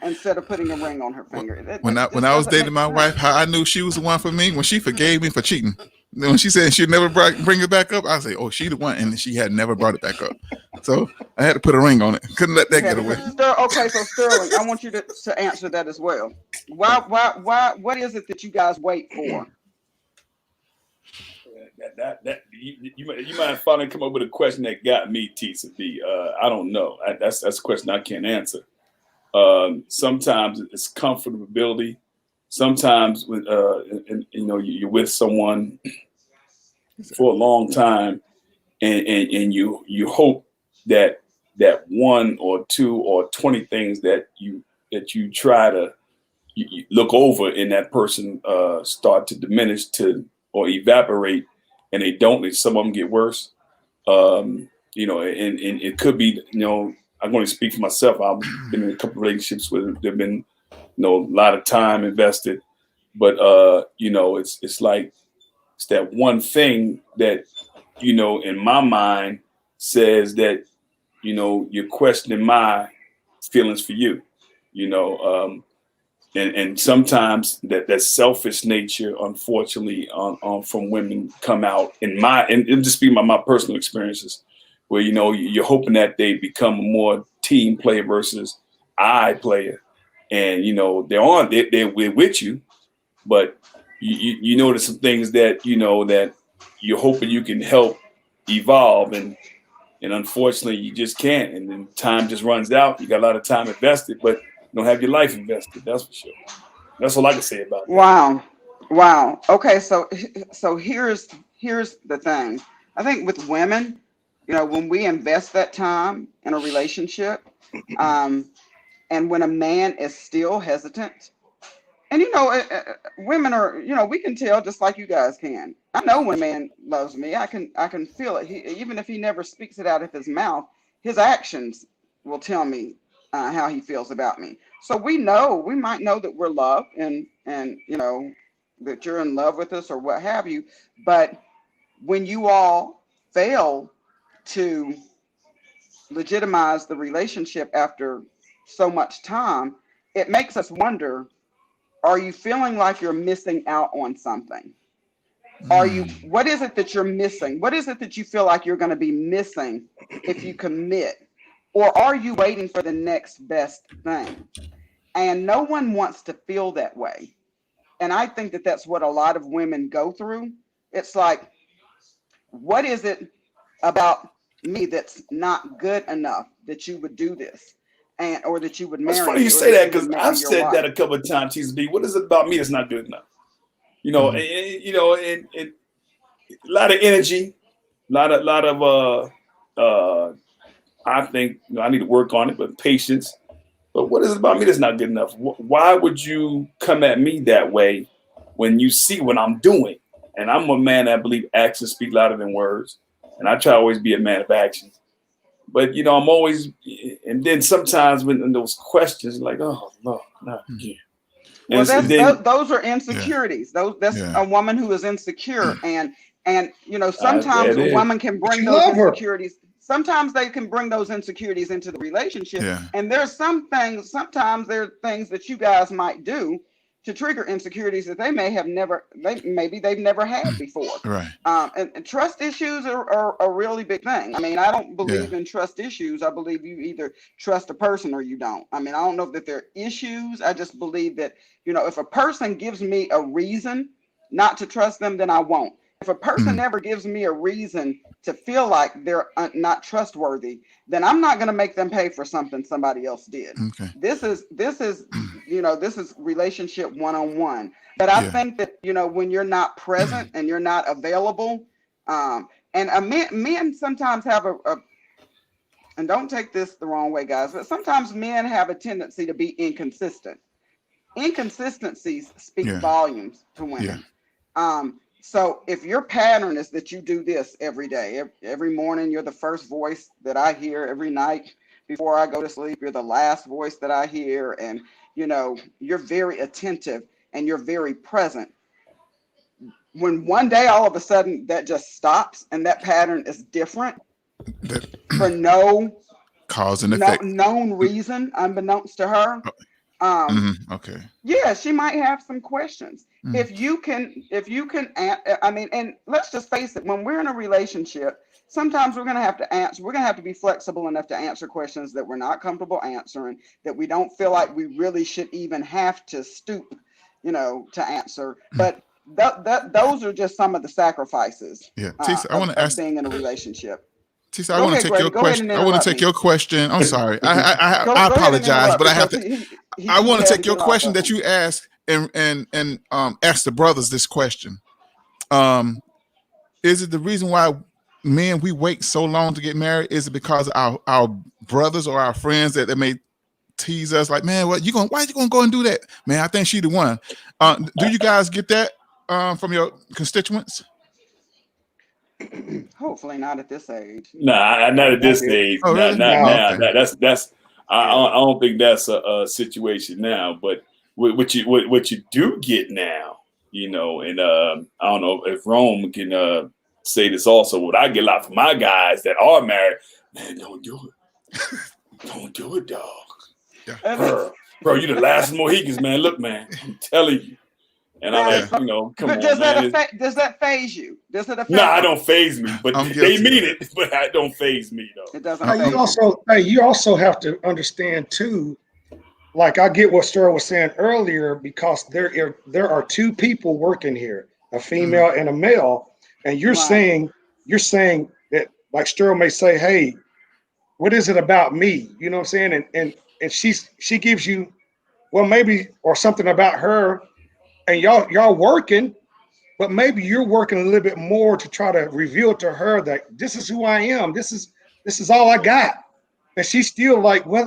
instead of putting a ring on her finger? When That when just I was doesn't dating make my wife, sense. how I knew she was the one for me, when she forgave me for cheating. Then when she said she'd never bring it back up, I say, "Oh, she the one," and she had never brought it back up. So I had to put a ring on it. Couldn't let You that had get to away. put okay, so Sterling, I want you to answer that as well. What is it that you guys wait for? You might finally come up with a question that got me, T. I don't know. That's a question I can't answer. Sometimes it's comfortability. Sometimes when you're with someone for a long time, and you hope that one or two or 20 things that you try to you look over in that person start to diminish or evaporate, and they don't. And some of them get worse. And it could be, I'm going to speak for myself. I've been in a couple of relationships where there've been, a lot of time invested, but it's like it's that one thing that, in my mind says that, you're questioning my feelings for you, and sometimes that selfish nature, unfortunately, from women come out and just speaking about my personal experiences, where you're hoping that they become a more team player versus I player, and they're with you, but you notice some things that that you're hoping you can help evolve, and unfortunately you just can't, and then time just runs out. You got a lot of time invested, but you don't have your life invested. That's for sure. That's all I can say about that. Wow. Wow. Okay, so here's the thing. I think with women, when we invest that time in a relationship, um, and when a man is still hesitant, and women are, we can tell just like you guys can. I know when a man loves me. I can feel it. Even if he never speaks it out of his mouth, his actions will tell me how he feels about me. So we might know that we're loved, and that you're in love with us or what have you. But when you all fail to legitimize the relationship after so much time, it makes us wonder, are you feeling like you're missing out on something? What is it that you're missing? What is it that you feel like you're going to be missing if you commit? Or are you waiting for the next best thing? And no one wants to feel that way. And I think that that's what a lot of women go through. It's like, what is it about me that's not good enough that you would do this? Or that you would It's marry funny you me, or say that that you would because make me I've your said that wife. a couple of times. TB, what is it about me that's not good enough? Mhm. And a lot of energy, lot of I think I need to work on it, but patience. But what is it about me that's not good enough? Why would you come at me that way when you see what I'm doing? And I'm a man that believe actions speak louder than words, and I try to always be a man of action. But I'm always, and then sometimes when in those questions, like, oh Lord, not again. Well, And then those are Yeah. insecurities. That's Yeah. a woman who is insecure, and there sometimes it a is. woman can But bring you those love her. insecurities. Sometimes they can bring those insecurities into the relationship, Yeah. and there's some things. Sometimes there are things that you guys might do to trigger insecurities that maybe they've never had before. Right. And trust issues are a really big thing. I mean, I don't Yeah. believe in trust issues. I believe you either trust a person or you don't. I mean, I don't know that they're issues. I just believe that, if a person gives me a reason not to trust them, then I won't. If a person never gives me a reason to feel like they're not trustworthy, then I'm not going to make them pay for something somebody else did. Okay. This is this is relationship one-on-one. But I Yeah. think that when you're not present and you're not available, and men sometimes have and don't take this the wrong way, guys, but sometimes men have a tendency to be inconsistent. Inconsistencies speak Yeah. volumes to Yeah. women. So if your pattern is that you do this every day, every morning, you're the first voice that I hear every night before I go to sleep, you're the last voice that I hear, and you're very attentive and you're very present. When one day all of a sudden that just stops and that pattern is different That for no cause and effect. known reason, unbeknownst to her, Okay. yeah, she might have some questions. Mm. If you can, I mean, and let's just face it, when we're in a relationship, sometimes we're going to have to answer, we're going to have to be flexible enough to answer questions that we're not comfortable answering, that we don't feel like we really should even have to stoop, to answer. But those are just some of the sacrifices Yeah. Tisa, I want to of ask. being in a relationship. Tisa, I Go want to ahead, take Grady. your Go ahead question. and I want to interrupt take me. your question. I'm sorry. I Go ahead and apologize, interrupt but I have because to. he I want had to take your get off question of that him. you asked and ask the brothers this question. Is it the reason why men we wait so long to get married? Is it because our brothers or our friends that may tease us like, man, why you gonna go and do that? Man, I think she the one. Do you guys get that from your constituents? Hopefully not at this age. Nah, not at this stage. Oh, Not really? not Oh, No. now. okay. That's. I don't think that's a situation now. But what you do get now, and I don't know if Rome can say this also. What I get a lot from my guys that are married, man, don't do it. Don't do it, dog. And Bro, you the last Mohicans, man. Look, man, I'm telling you. And I'm that, like, come but on, does man. does that phase you? Does it Nah, affect I you? don't phase me, but I'm they guilty mean of it, but it don't phase me though. It doesn't I'm, phase you. You also have to understand too. Like I get what Stir was saying earlier, because there are two people working here, a female and a male, and you're Right. saying that, like Stir may say, hey, what is it about me? You know what I'm saying? And she gives you, well, maybe, or something about her, and y'all working, but maybe you're working a little bit more to try to reveal to her that this is who I am. This is all I got. And she's still like, well,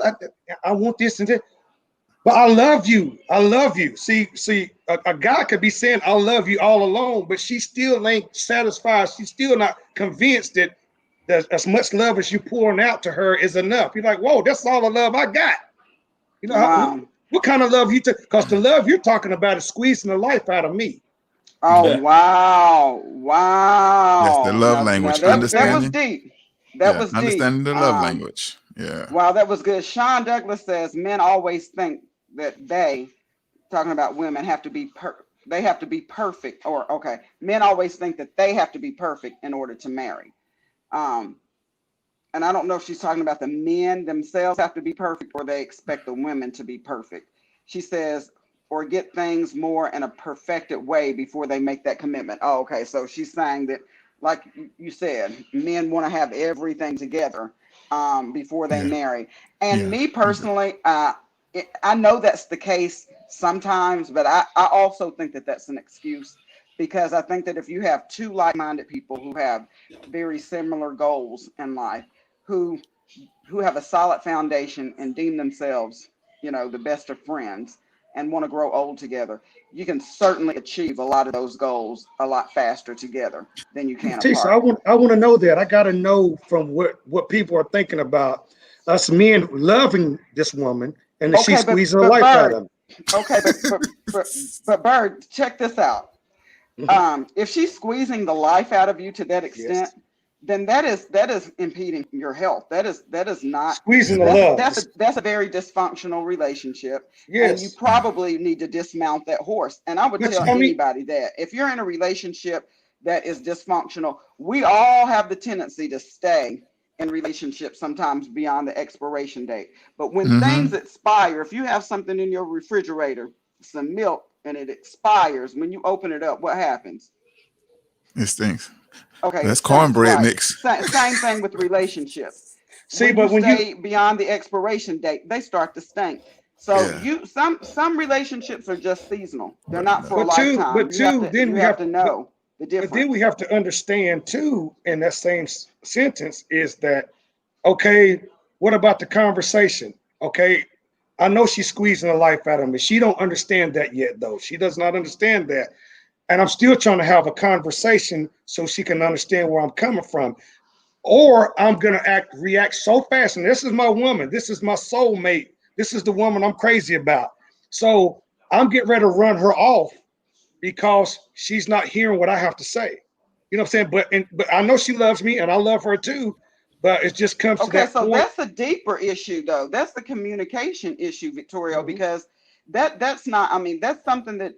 I want this and that. But I love you. I love you. See, a guy could be saying I love you all alone, but she still ain't satisfied. She's still not convinced that as much love as you pouring out to her is enough. You're like, whoa, that's all the love I got. Wow. What kind of love you take? Because the love you're talking about is squeezing the life out of me. Oh wow. yes, the Wow. love Now language, You know what I'm that saying? was understanding. deep. That Yeah, was deep. understanding the love language. Yeah. Wow, that was good. Sean Douglas says men always think that they, talking about women, have to be they have to be perfect. Or okay, men always think that they have to be perfect in order to marry. Um, and I don't know if she's talking about the men themselves have to be perfect or they expect the women to be perfect. She says, or get things more in a perfected way before they make that commitment. Oh, okay. So she's saying that, like you said, men want to have everything together before they Yeah. marry. And Yeah. me personally, I know that's the case sometimes, but I also think that that's an excuse, because I think that if you have two like-minded people who have very similar goals in life, who have a solid foundation and deem themselves, the best of friends and want to grow old together, you can certainly achieve a lot of those goals a lot faster together than you can Tisa, apart. I want to know that. I got to know from what people are thinking about us men loving this woman, and that she's Okay, squeezing the but life out of Bird, okay, but Bird, check this out. them. If she's squeezing the life out of you to that extent, Yes. then that is impeding your health. That is not. Squeezing the Yeah. love. That's a very dysfunctional relationship, and you Yes. probably need to dismount that horse. And I would But tell I mean, anybody that if you're in a relationship that is dysfunctional, we all have the tendency to stay in relationships sometimes beyond the expiration date. But when things expire, if you have something in your refrigerator, some milk, and it expires, when you open it up, what happens? It stinks. Okay, That's stinks, cornbread right. mix. Same thing with relationships. See, When you but when you stay beyond the expiration date, they start to stink. So Yeah. some relationships are just seasonal. They're not for a but lifetime. two, then You we have have to know the but then difference. we have to understand too in that same sentence is that okay, what about the conversation? Okay, I know she's squeezing the life out of me. She don't understand that yet though. She does not understand that. And I'm still trying to have a conversation so she can understand where I'm coming from. Or I'm gonna react so fast. And this is my woman, this is my soulmate, this is the woman I'm crazy about. So I'm getting ready to run her off because she's not hearing what I have to say. You know what I'm saying? But I know she loves me and I love her too. But it just comes to Okay, that so point. that's a deeper issue though. That's the communication issue, Victoria, Mhm. because that's not, I mean, that's something that,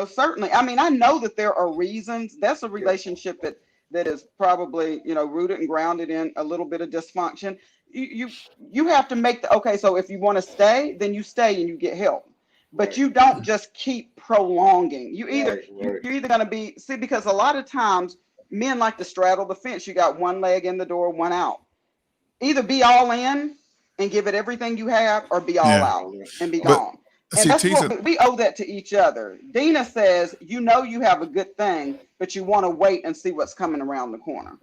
certainly, I mean, I know that there are reasons. That's a Yeah. relationship that is probably, rooted and grounded in a little bit of dysfunction. You have to make the okay, so if you want to stay, then you stay and you get help. But Right. you don't just keep prolonging. Right. You're either gonna be see, because a lot of times men like to straddle the fence. You got one leg in the door, one out. Either be all in and give it everything you have, or be all Yeah. out and be But gone. And see, that's Tisa, what we owe that to each other. Dina says, you have a good thing, but you want to wait and see what's coming around the corner.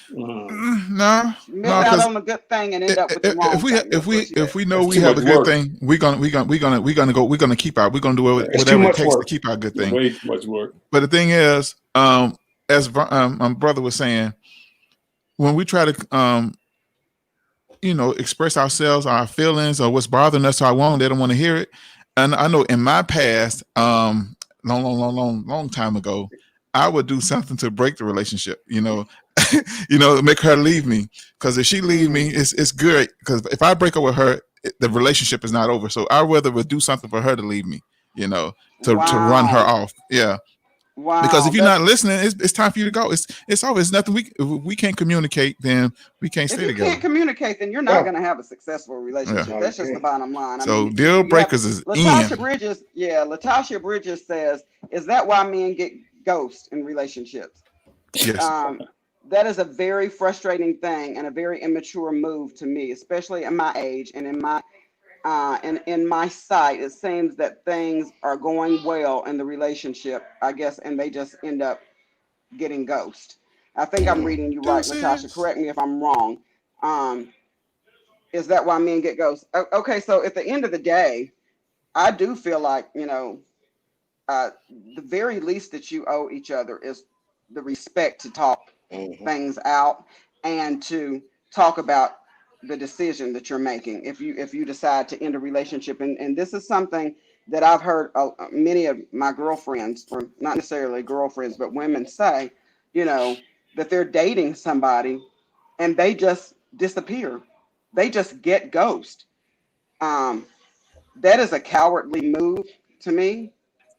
no, Miss no, out because on a good thing and end up with the if wrong we thing. if That's what we she if said. we know That's we too have much a good work. thing, we're gonna keep our we're gonna do It's too whatever it much takes to work. keep our good thing. Way too much work. But the thing is, as my brother was saying, when we try to express ourselves, our feelings, or what's bothering us, they don't want to hear it. And I know in my past, long time ago, I would do something to break the relationship, make her leave me. Because if she leave me, it's good. Because if I break up with her, the relationship is not over. So I rather would do something for her to leave me, to run her Wow. off. Yeah. Because Wow. if you're not listening, it's time for you to go. It's over. It's nothing. If we can't communicate, then we can't If stay you together. can't communicate, then you're not Yeah. going to have a successful Yeah. relationship. No, you That's just the can't. bottom line. I So mean, deal you have to. breakers is in. Latasha Bridges says, "Is that why men get ghosts in relationships?" Yes. Um, that is a very frustrating thing and a very immature move to me, especially at my age and in my sight. It seems that things are going well in the relationship, I guess, and they just end up getting ghost. I think I'm reading you right, Latasha. Deuces. Correct me if I'm wrong. Um, is that why men get ghosts? Okay, so at the end of the day, I do feel like, uh, the very least that you owe each other is the respect to talk Mhm. things out and to talk about the decision that you're making if you decide to end a relationship. And this is something that I've heard many of my girlfriends, or not necessarily girlfriends, but women say, you know, that they're dating somebody and they just disappear. They just get ghost. Um, that is a cowardly move to me.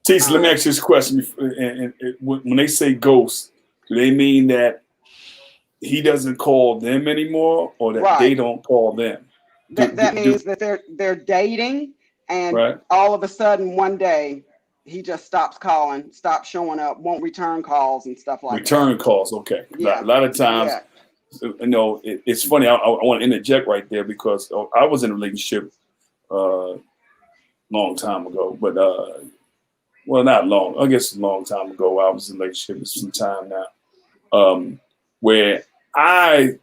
Teach, let me Um, ask you this question. When they say ghost, do they mean that he doesn't call them anymore, or that they right. don't call them? That means that they're dating, and Right? all of a sudden one day he just stops calling, stops showing up, won't return calls and stuff like that. Return calls. Okay. A Yeah, lot of times, yeah. it's funny. I want to interject right there because I was in a relationship long time ago, but well, not long. I guess a long time ago. I was in a relationship. It's some time now, where I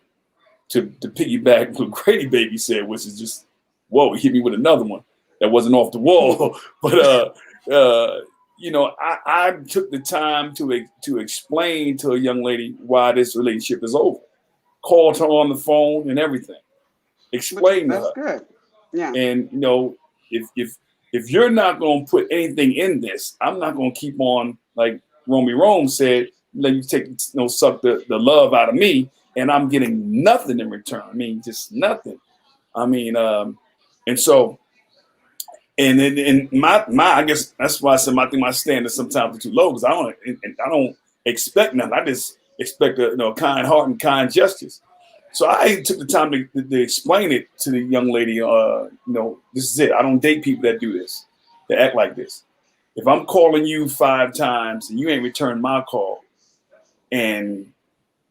to piggyback what Grady Baby said, which is just whoa, he hit me with another one that wasn't off the wall, but I took the time to explain to a young lady why this relationship is over. Called her on the phone and everything. Explained to That's her. good. Yeah. And if you're not going to put anything in this, I'm not going to keep on, like Romy Rome said, let you suck the love out of me, and I'm getting nothing in return. I mean, just nothing. I mean, and so, and my I guess that's why I said my standards sometimes are too low, because I don't expect nothing. I just expect a kind heart and kind gestures. So I took the time to explain it to the young lady. This is it. I don't date people that do this, that act like this. If I'm calling you 5 times and you ain't returned my call, and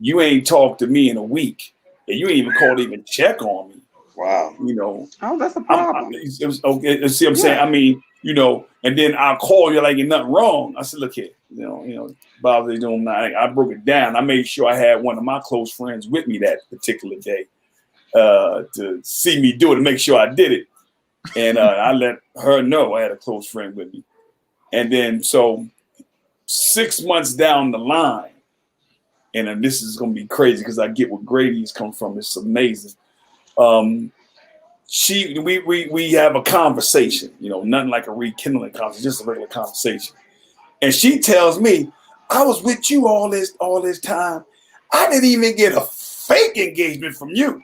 you ain't talked to me in a week, and you ain't even called to even check on me. Wow. You know, Oh, that's a problem. it was okay. See what I'm saying? Yeah. I mean, you know, and then I'll call you like ain't nothing wrong. I said, look here, you know, Bob, they doing. I broke it down. I made sure I had one of my close friends with me that particular day to see me do it, to make sure I did it. And I let her know I had a close friend with me. And then so 6 months down the line, and then this is going to be crazy because I get where Grady's come from. It's amazing. We have a conversation, you know, nothing like a rekindling conversation, just a regular conversation. And she tells me, I was with you all this time. I didn't even get a fake engagement from you.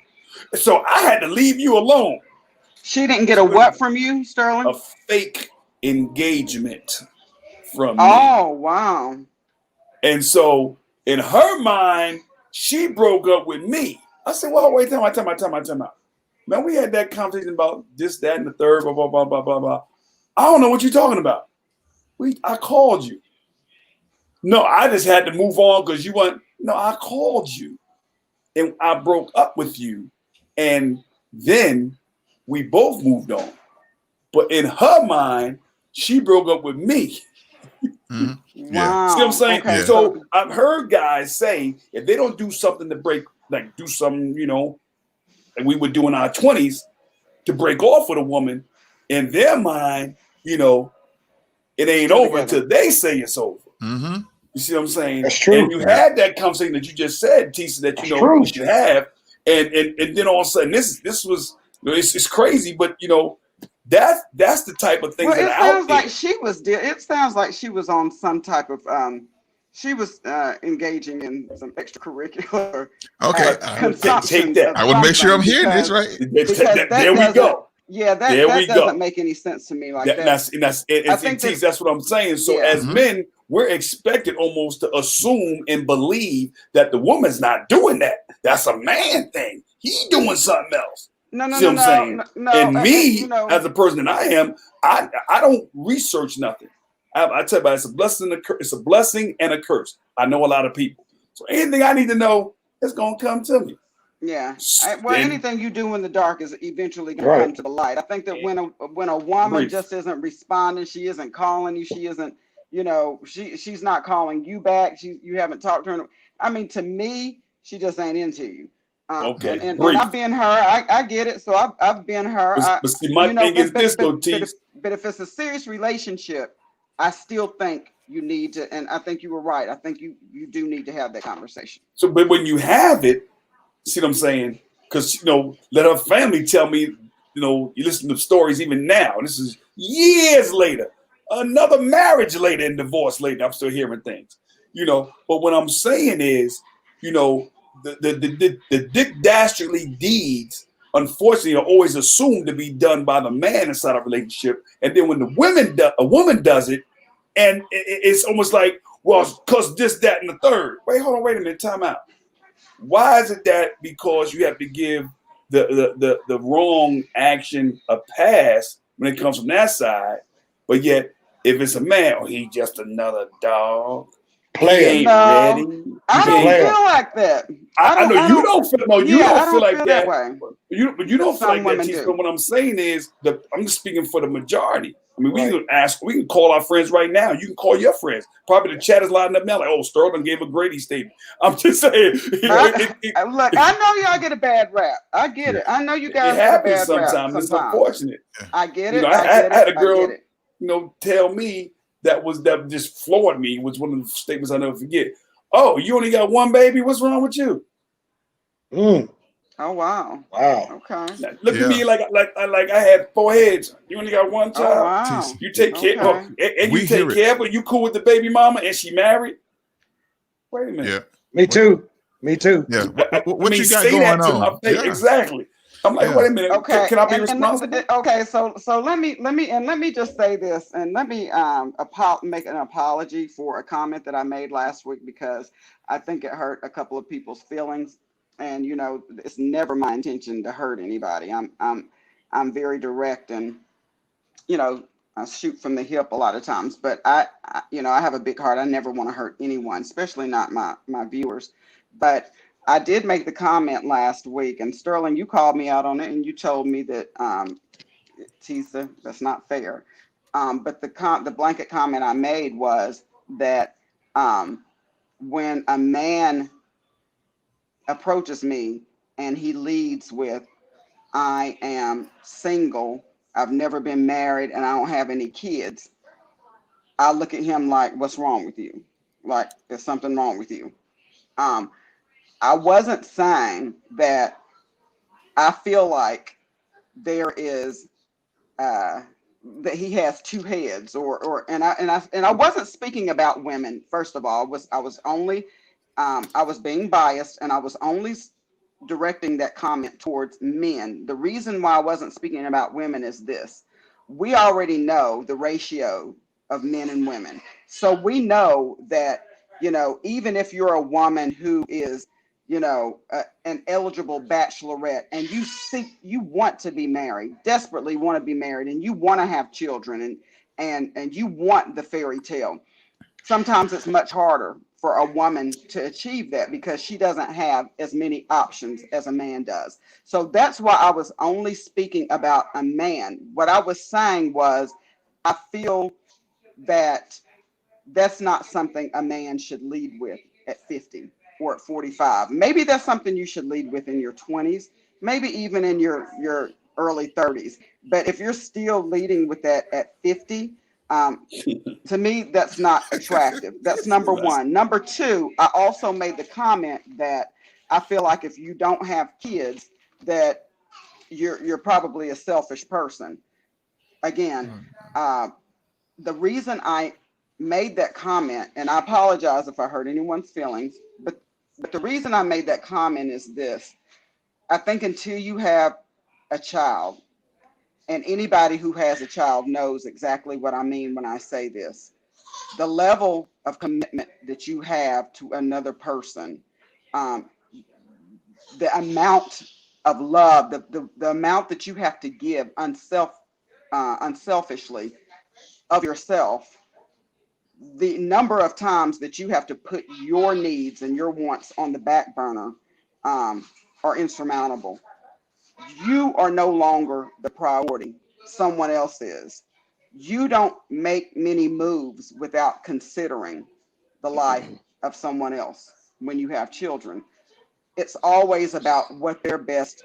So I had to leave you alone. She didn't get a what from you, Sterling? A fake engagement from me. Oh, wow. And so in her mind, she broke up with me. I said, well, wait, time out. Man, we had that conversation about this, that, and the third, blah, blah, blah, blah, blah, blah. I don't know what you're talking about. I called you. No, I just had to move on because you weren't. No, I called you. And I broke up with you. And then we both moved on. But in her mind, she broke up with me. Mm-hmm. Wow. See what I'm saying? Okay. Yeah. So I've heard guys say if they don't do something to break, like do something, you know, like we would do in our 20s to break off with a woman, in their mind, you know, it ain't Still over together. until they say it's over. Mm-hmm. You see what I'm saying? That's true. And you had that conversation that you just said, Tisa, that you That's know true. we should have, and then all of a sudden this was, you know, it's crazy, but you know that's the type of things Well, that it are sounds out there. like she was. It sounds like she was on some type of. She was engaging in some extracurricular Okay. consumptions that. of I want to make sure I'm something hearing this because right. that There we doesn't. go. Yeah, There we that doesn't go. make any sense to me like That, that. and I think Tease, that that's what I'm saying. So yeah. as men, we're expected almost to assume and believe that the woman's not doing that. That's a man thing. He doing something else. No, See what I'm saying? And me, you know, as a person that I am, I don't research nothing. I tell you, it's a blessing. It's a blessing and a curse. I know a lot of people, so anything I need to know is gonna come to me. yeah. Well, And anything you do in the dark is eventually going to Right. come to the light. I think that when a woman brief. just isn't responding, she isn't calling you, she isn't, you know, she's not calling you back. You haven't talked to her. I mean, to me, she just ain't into you. Okay, And brief. I've been her. I get it. So I've been her. But see, my You know, thing is this, though, Tease. but if it's a serious relationship, I still think you need to. And I think you were right. I think you do need to have that conversation. So, but when you have it, see what I'm saying? Because, you know, let her family tell me, you know, you listen to stories even now. This is years later, another marriage later and divorce later. I'm still hearing things, you know. But what I'm saying is, you know, the dick dastardly deeds, unfortunately, are always assumed to be done by the man inside a relationship. And then when a woman does it, and it's almost like, well, because this, that, and the third. Wait a minute, time out. Why is it that because you have to give the wrong action a pass when it comes from that side, but yet if it's a man, oh, he just another dog. He ain't ready. I don't player. feel like that. I know you don't feel. No, you Yeah, I don't feel like that. way. But you don't feel like that. women Tease, do. but what I'm saying is that I'm just speaking for the majority. I mean, Right. we can call our friends right now. You can call your friends. Probably the chat is lining up now. Like, oh, Sterling gave a Grady statement. I'm just saying. You know, Look, I know y'all get a bad rap. I get it. I know you guys it get a happens bad rap sometimes. It's unfortunate. I get You it. know, I get I had a it. girl, I get it. you know, tell me that just floored me. Was one of the statements I never forget. Oh, you only got one baby? What's wrong with you? Mm. Oh wow. Wow. Okay. Now, look at me like I had 4 heads. You only got one Oh child. wow. You take care, Okay. and We you take hear it. care, but you cool with the baby mama, and she married. Wait a minute. Yeah. Me too. Me too. Yeah. I What mean, you got say going that to my on? face. Yeah. Exactly. I'm like, Yeah. wait a minute. Okay. Can I be responsible? Okay. So let me just say this, and let me make an apology for a comment that I made last week because I think it hurt a couple of people's feelings. And you know, it's never my intention to hurt anybody. I'm very direct, and you know, shoot from the hip a lot of times, but I have a big heart. I never want to hurt anyone, especially not my viewers. But I did make the comment last week, and Sterling, you called me out on it, and you told me that Tisa, that's not fair. But the blanket comment I made was that when a man approaches me and he leads with, "I am single, I've never been married, and I don't have any kids," I look at him like, "What's wrong with you? Like, there's something wrong with you." Um, I wasn't saying that I feel like there is that he has two heads, and I wasn't speaking about women. First of all, I was being biased, and I was only directing that comment towards men. The reason why I wasn't speaking about women is this: we already know the ratio of men and women, so we know that, even if you're a woman who is, an eligible bachelorette, and you want to be married, desperately want to be married, and you want to have children, and you want the fairy tale. Sometimes it's much harder for a woman to achieve that because she doesn't have as many options as a man does. So that's why I was only speaking about a man. What I was saying was, I feel that that's not something a man should lead with at 50 or at 45. Maybe that's something you should lead with in your 20s, maybe even in your early 30s. But if you're still leading with that at 50, to me, that's not attractive. That's number one. Number two, I also made the comment that I feel like if you don't have kids, that you're probably a selfish person. Again, the reason I made that comment, and I apologize if I hurt anyone's feelings, but the reason I made that comment is this: I think until you have a child, and anybody who has a child knows exactly what I mean when I say this, the level of commitment that you have to another person, um, the amount of love, the amount that you have to give unselfishly of yourself, the number of times that you have to put your needs and your wants on the back burner, are insurmountable. You are no longer the priority. Someone else is. You don't make many moves without considering the life of someone else when you have children. It's always about what their best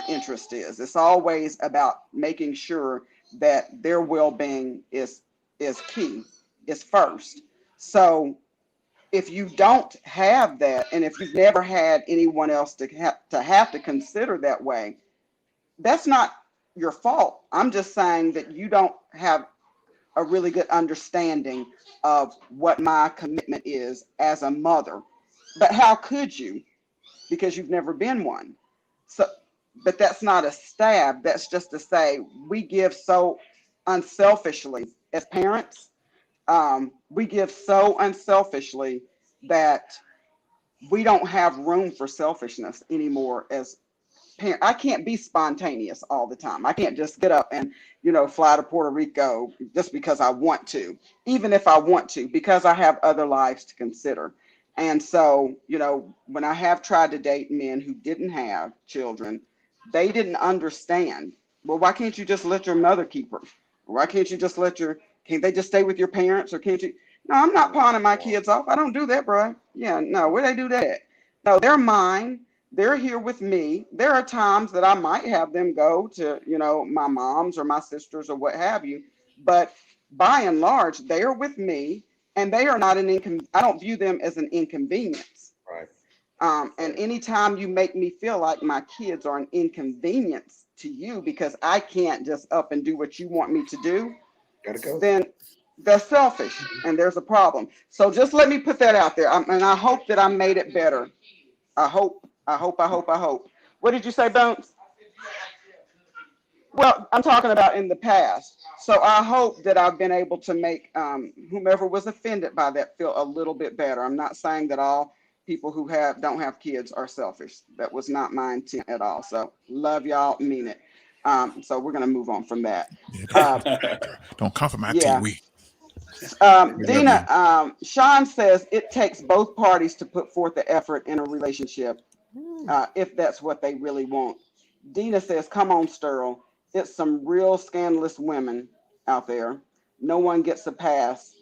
interest is. It's always about making sure that their well-being is key, is first. So if you don't have that, and if you've never had anyone else to consider that way, that's not your fault. I'm just saying that you don't have a really good understanding of what my commitment is as a mother. But how could you? Because you've never been one. So, but that's not a stab. That's just to say we give so unselfishly as parents. We give so unselfishly that we don't have room for selfishness anymore as parent. I can't be spontaneous all the time. I can't just get up and, fly to Puerto Rico just because I want to, even if I want to, because I have other lives to consider. And so, when I have tried to date men who didn't have children, they didn't understand. Well, why can't you just let your mother keep her? Why can't you just can't they just stay with your parents, or can't you? No, I'm not pawning my kids off. I don't do that, bro. Yeah, no, where they do that? No, they're mine. They're here with me. There are times that I might have them go to, my mom's or my sister's or what have you. But by and large, they are with me, and they are not I don't view them as an inconvenience. Right. And anytime you make me feel like my kids are an inconvenience to you because I can't just up and do what you want me to do, Gotta go. then they're selfish and there's a problem. So just let me put that out there. And I hope that I made it better. I hope. What did you say, Bones? Well, I'm talking about in the past. So I hope that I've been able to make whomever was offended by that feel a little bit better. I'm not saying that all people who don't have kids are selfish. That was not my intent at all. So love y'all, mean it. So we're gonna move on from that. Yeah, don't come for my Yeah. TV. We love Dina, you. Sean says it takes both parties to put forth the effort in a relationship, if that's what they really want. Dina says, "Come on, Sterl. It's some real scandalous women out there. No one gets a pass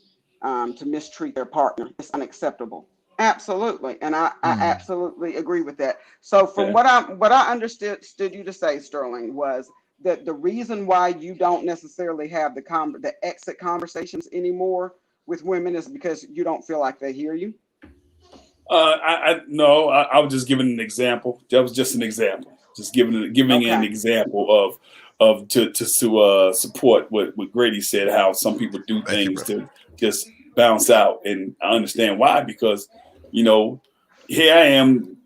to mistreat their partner. It's unacceptable." Absolutely, and I absolutely agree with that. So, from Yeah. what I understood you to say, Sterling, was that the reason why you don't necessarily have the exit conversations anymore with women is because you don't feel like they hear you. No, I was just giving an example. That was just an example. Just giving an Okay, example of to support what Grady said. How some people do Thank you, things brother. to just bounce out, and I understand why. Because you know, here I am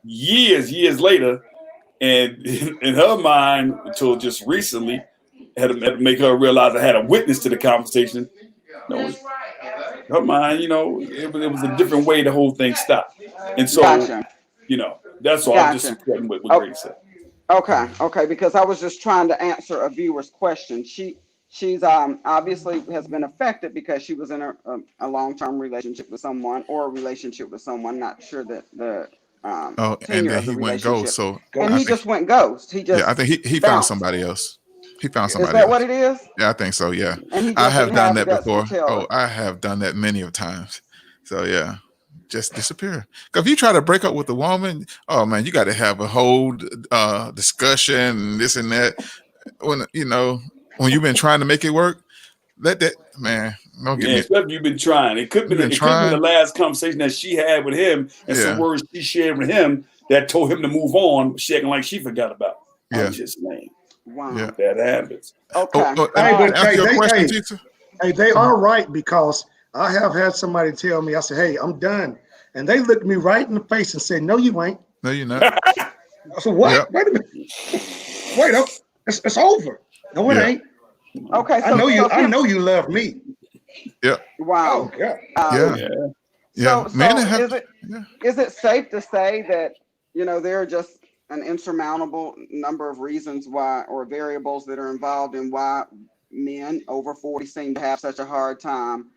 years later, and in her mind, until just recently, had to make her realize I had a witness to the conversation. No, her mind, it was a different way the whole thing stopped. And so, gotcha, that's all. I'm just gotcha. supporting what Oh, Grady said. okay, okay. Because I was just trying to answer a viewer's question. She's obviously has been affected because she was in a long term relationship with someone or a relationship with someone. Not sure that the Oh, and tenure then of the he went ghost. relationship, So and I he Ghost. think, just went ghost. He yeah, just I think he found bounced. somebody else. He found Is somebody that what else. it is? Yeah, I think so. Yeah, And he I just have didn't done have the that guts to before. tell Oh, her. I have done that many of times. So yeah, just disappear. Because if you try to break up with a woman, oh man, you got to have a whole discussion and this and that. When you've been trying to make it work, let that man. Don't get Yeah, me. especially you've been trying. It could You've be been it could have been the trying. last conversation that she had with him, and some Yeah, words she shared with him that told him to move on, but she acting like she forgot about. I'm yeah, just saying yeah. Wow. that happens. Oh, Okay. and Hey, but to answer hey, your they question, hey, teacher. hey, they are right because I have had somebody tell me, I said, hey, I'm done. And they looked me right in the face and said, no, you ain't. No, you're not. I said, what? Yep, Wait a minute. Wait up. It's over. No, it yeah, ain't. Okay. I So know you, so I him. know you love me. yep, Oh Wow. God. yeah, Um. Yeah. yeah. Men So have. Yeah. is it safe to say that there are just an insurmountable number of reasons why or variables that are involved in why men over 40 seem to have such a hard time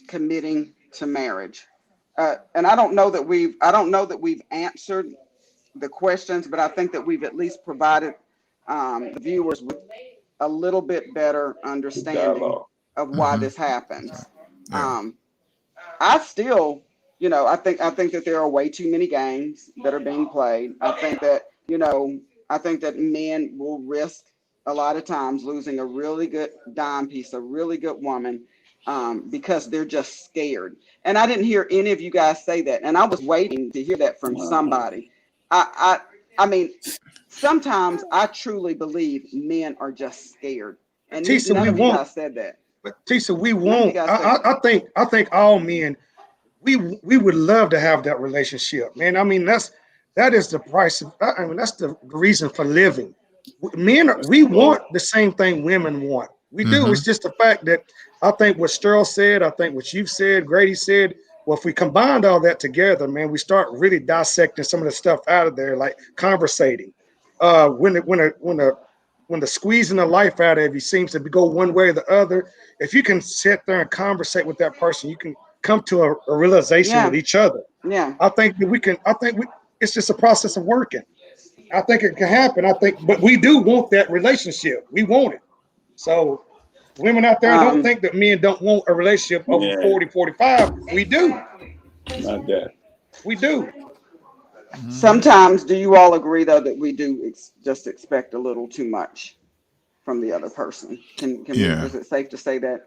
committing to marriage? And I don't know that we've answered the questions, but I think that we've at least provided the viewers with a little bit better understanding Dialogue. of why Hmm. this happens. Yeah. Um, I still, I think that there are way too many games that are being played. I think that men will risk a lot of times losing a really good dime piece, a really good woman, because they're just scared. And I didn't hear any of you guys say that, and I was waiting to hear that from Uh, somebody. I mean, sometimes I truly believe men are just scared, and Tisa, none we of you won't. guys said that. But Tisa, we None of you won't. guys said that. I think all men we would love to have that relationship, man. I mean, that is the price of. I mean, that's the reason for living. Men, that's we the goal. want the same thing women want. We do. Hmm. It's just the fact that I think what Sterl said, I think what you've said, Grady said. Well, if we combined all that together, man, we start really dissecting some of the stuff out of there, like conversating. When the squeezing the life out of you seems to go one way or the other, if you can sit there and conversate with that person, you can come to a realization with Yeah, each other. yeah. I think that we can. It's just a process of working. I think it can happen. I think, but we do want that relationship. We want it. So women out there don't Um, think that men don't want a relationship over Yeah, 40, 45. We do. not that. We do. Hmm. Sometimes, do you all agree though that we do just expect a little too much from the other person? Can we? Yeah. Is it safe to say that?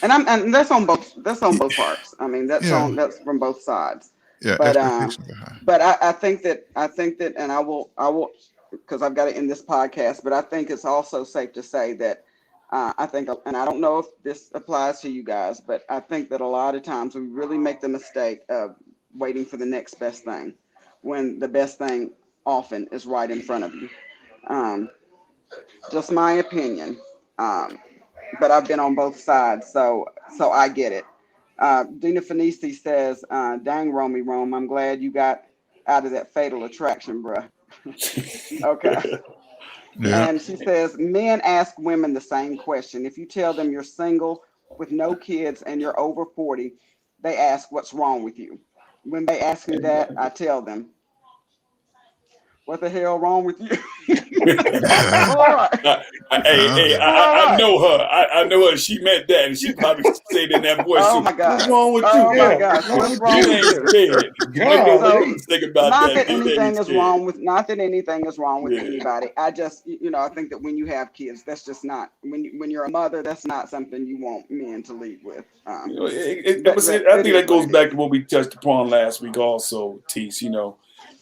And that's on both parts. I mean, Yeah. that's from both sides. Yeah. But Expectations are high. I think that, and I will because I've got to end this podcast. But I think it's also safe to say that I think, and I don't know if this applies to you guys, but I think that a lot of times we really make the mistake of waiting for the next best thing when the best thing often is right in front of you. Um, just my opinion. Um, but I've been on both sides, so I get it. Dina Finisi says, "Dang, Romy Rome, I'm glad you got out of that fatal attraction, bruh." Okay. Yeah. And she says, men ask women the same question. If you tell them you're single with no kids and you're over 40, they ask, what's wrong with you? When they ask me that, I tell them, what the hell wrong with you? All right. I know her. I know her. She meant that, and she probably said in that voice. Oh too, my what's God. wrong with Oh you? my Yeah. gosh. What's What's with wrong Get with ain't you? scared. Golly. Think about Not that. that anything is scared. wrong with not that anything is wrong with Yeah. anybody. I just I think that when you have kids, that's just not when you're a mother, that's not something you want men to lead with. You know, But I it think is that what goes it back is. to what we touched upon last week, also, Tease.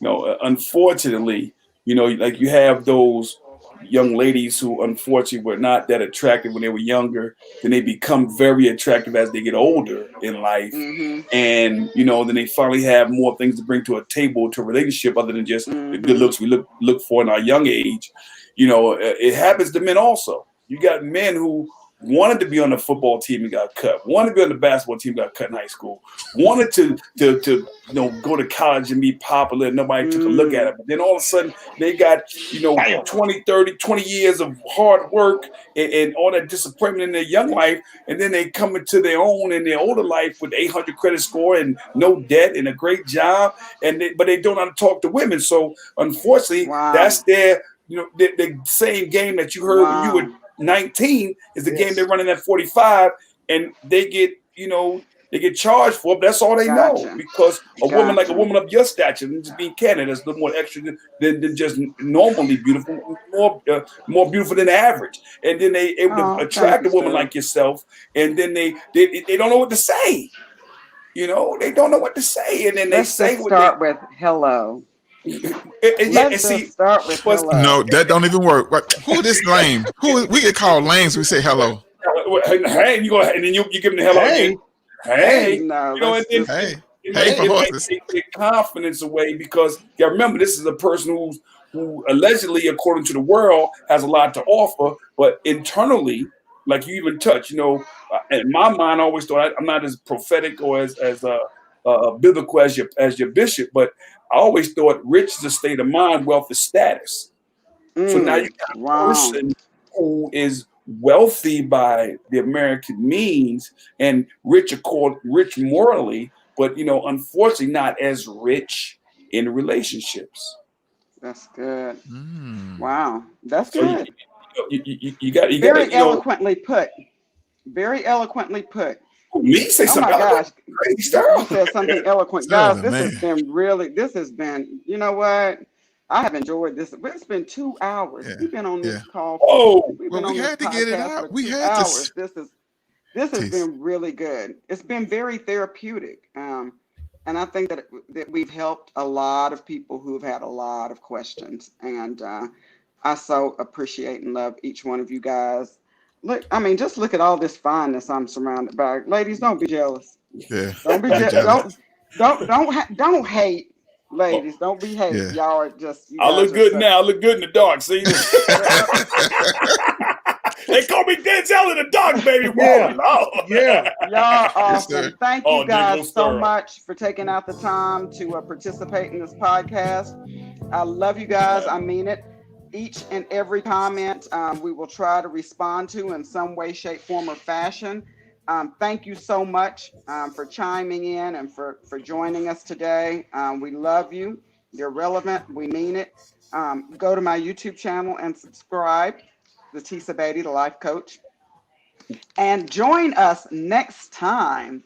Unfortunately, like you have those young ladies who unfortunately were not that attractive when they were younger. Then they become very attractive as they get older in life, Mm-hmm. and then they finally have more things to bring to a table, to a relationship, other than just the good Mm-hmm. looks we look for in our young age. It happens to men also. You got men who wanted to be on the football team and got cut, wanted to be on the basketball team, got cut in high school, wanted to go to college and be popular, and nobody took a look at Mm. it. But then all of a sudden they got Damn. 20, 30, 20 years of hard work and all that disappointment in their young life, and then they come into their own in their older life with 800 credit score and no debt and a great job, but they don't know how to talk to women. So unfortunately, Wow. that's the same game that you heard when you were Wow. 19 is the game they're Yes. running at 45, and they get charged for it. But that's all they know, Gotcha. because a Gotcha. woman of your stature, and just being candid, that's a little more extra than just normally beautiful, more beautiful than average. And then they able to Oh, thank attract you, a woman sir. like yourself, and then they don't know what to say. They don't know what to say, and then they Let's say just what they. start with hello. And Let's just see, start with but hello. No, that don't even work. Who this lame? We get called lames? We say hello. hey, and you go, and then you give them the hello again. Hey. Hey, Hey. No, and let's then just Hey, hey for it might horses. take their confidence away, because remember, this is a person who allegedly, according to the world, has a lot to offer, but internally, like you even touch, in my mind, I always thought I'm not as prophetic or as biblical as your bishop, but I always thought rich is a state of mind, wealth is status. So now you got a wow. person who is wealthy by the American means and rich, rich morally, but unfortunately not as rich in relationships. That's good. Mm. Wow. That's So good. you got Very eloquently put. Very eloquently put. me say Oh something my eloquent, gosh. crazy You stuff. said something eloquent. Guys, Oh man. this has been, you know what? I have enjoyed this. It's been 2 hours. Yeah. Yeah. Oh, We've Well, been we on this had to get it podcast out. for We two had to hours. This has taste. been really good. It's been very therapeutic. And I think that we've helped a lot of people who have had a lot of questions. And I so appreciate and love each one of you guys. Look, I mean, just look at all this fineness I'm surrounded by. Ladies, don't be jealous. Yeah. Don't be Be jealous. don't hate, oh, ladies. Don't be hate. Yeah. Y'all are just you I guys look are good such. now. I look good in the dark. See, they call me Denzel in the dark, baby. Whoa, Yeah. Lord. Yeah. Y'all Yes, sir. awesome. Thank you Oh, there guys goes so Stir. much for taking out the time to participate in this podcast. I love you guys. I mean it. Each and every comment we will try to respond to in some way, shape, form, or fashion. Thank you so much for chiming in and for joining us today. We love you. You're relevant. We mean it. Go to my YouTube channel and subscribe, the Tisa Beatty, the life coach. And join us next time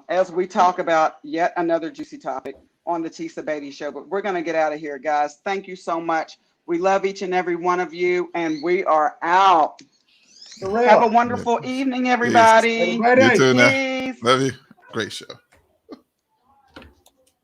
as we talk about yet another juicy topic on the Tisa Beatty Show. But we're going to get out of here, guys. Thank you so much. We love each and every one of you, and we are out. Have a Terrell. wonderful evening, Peace. everybody. Everybody. You too now. Peace. Love you. Great show.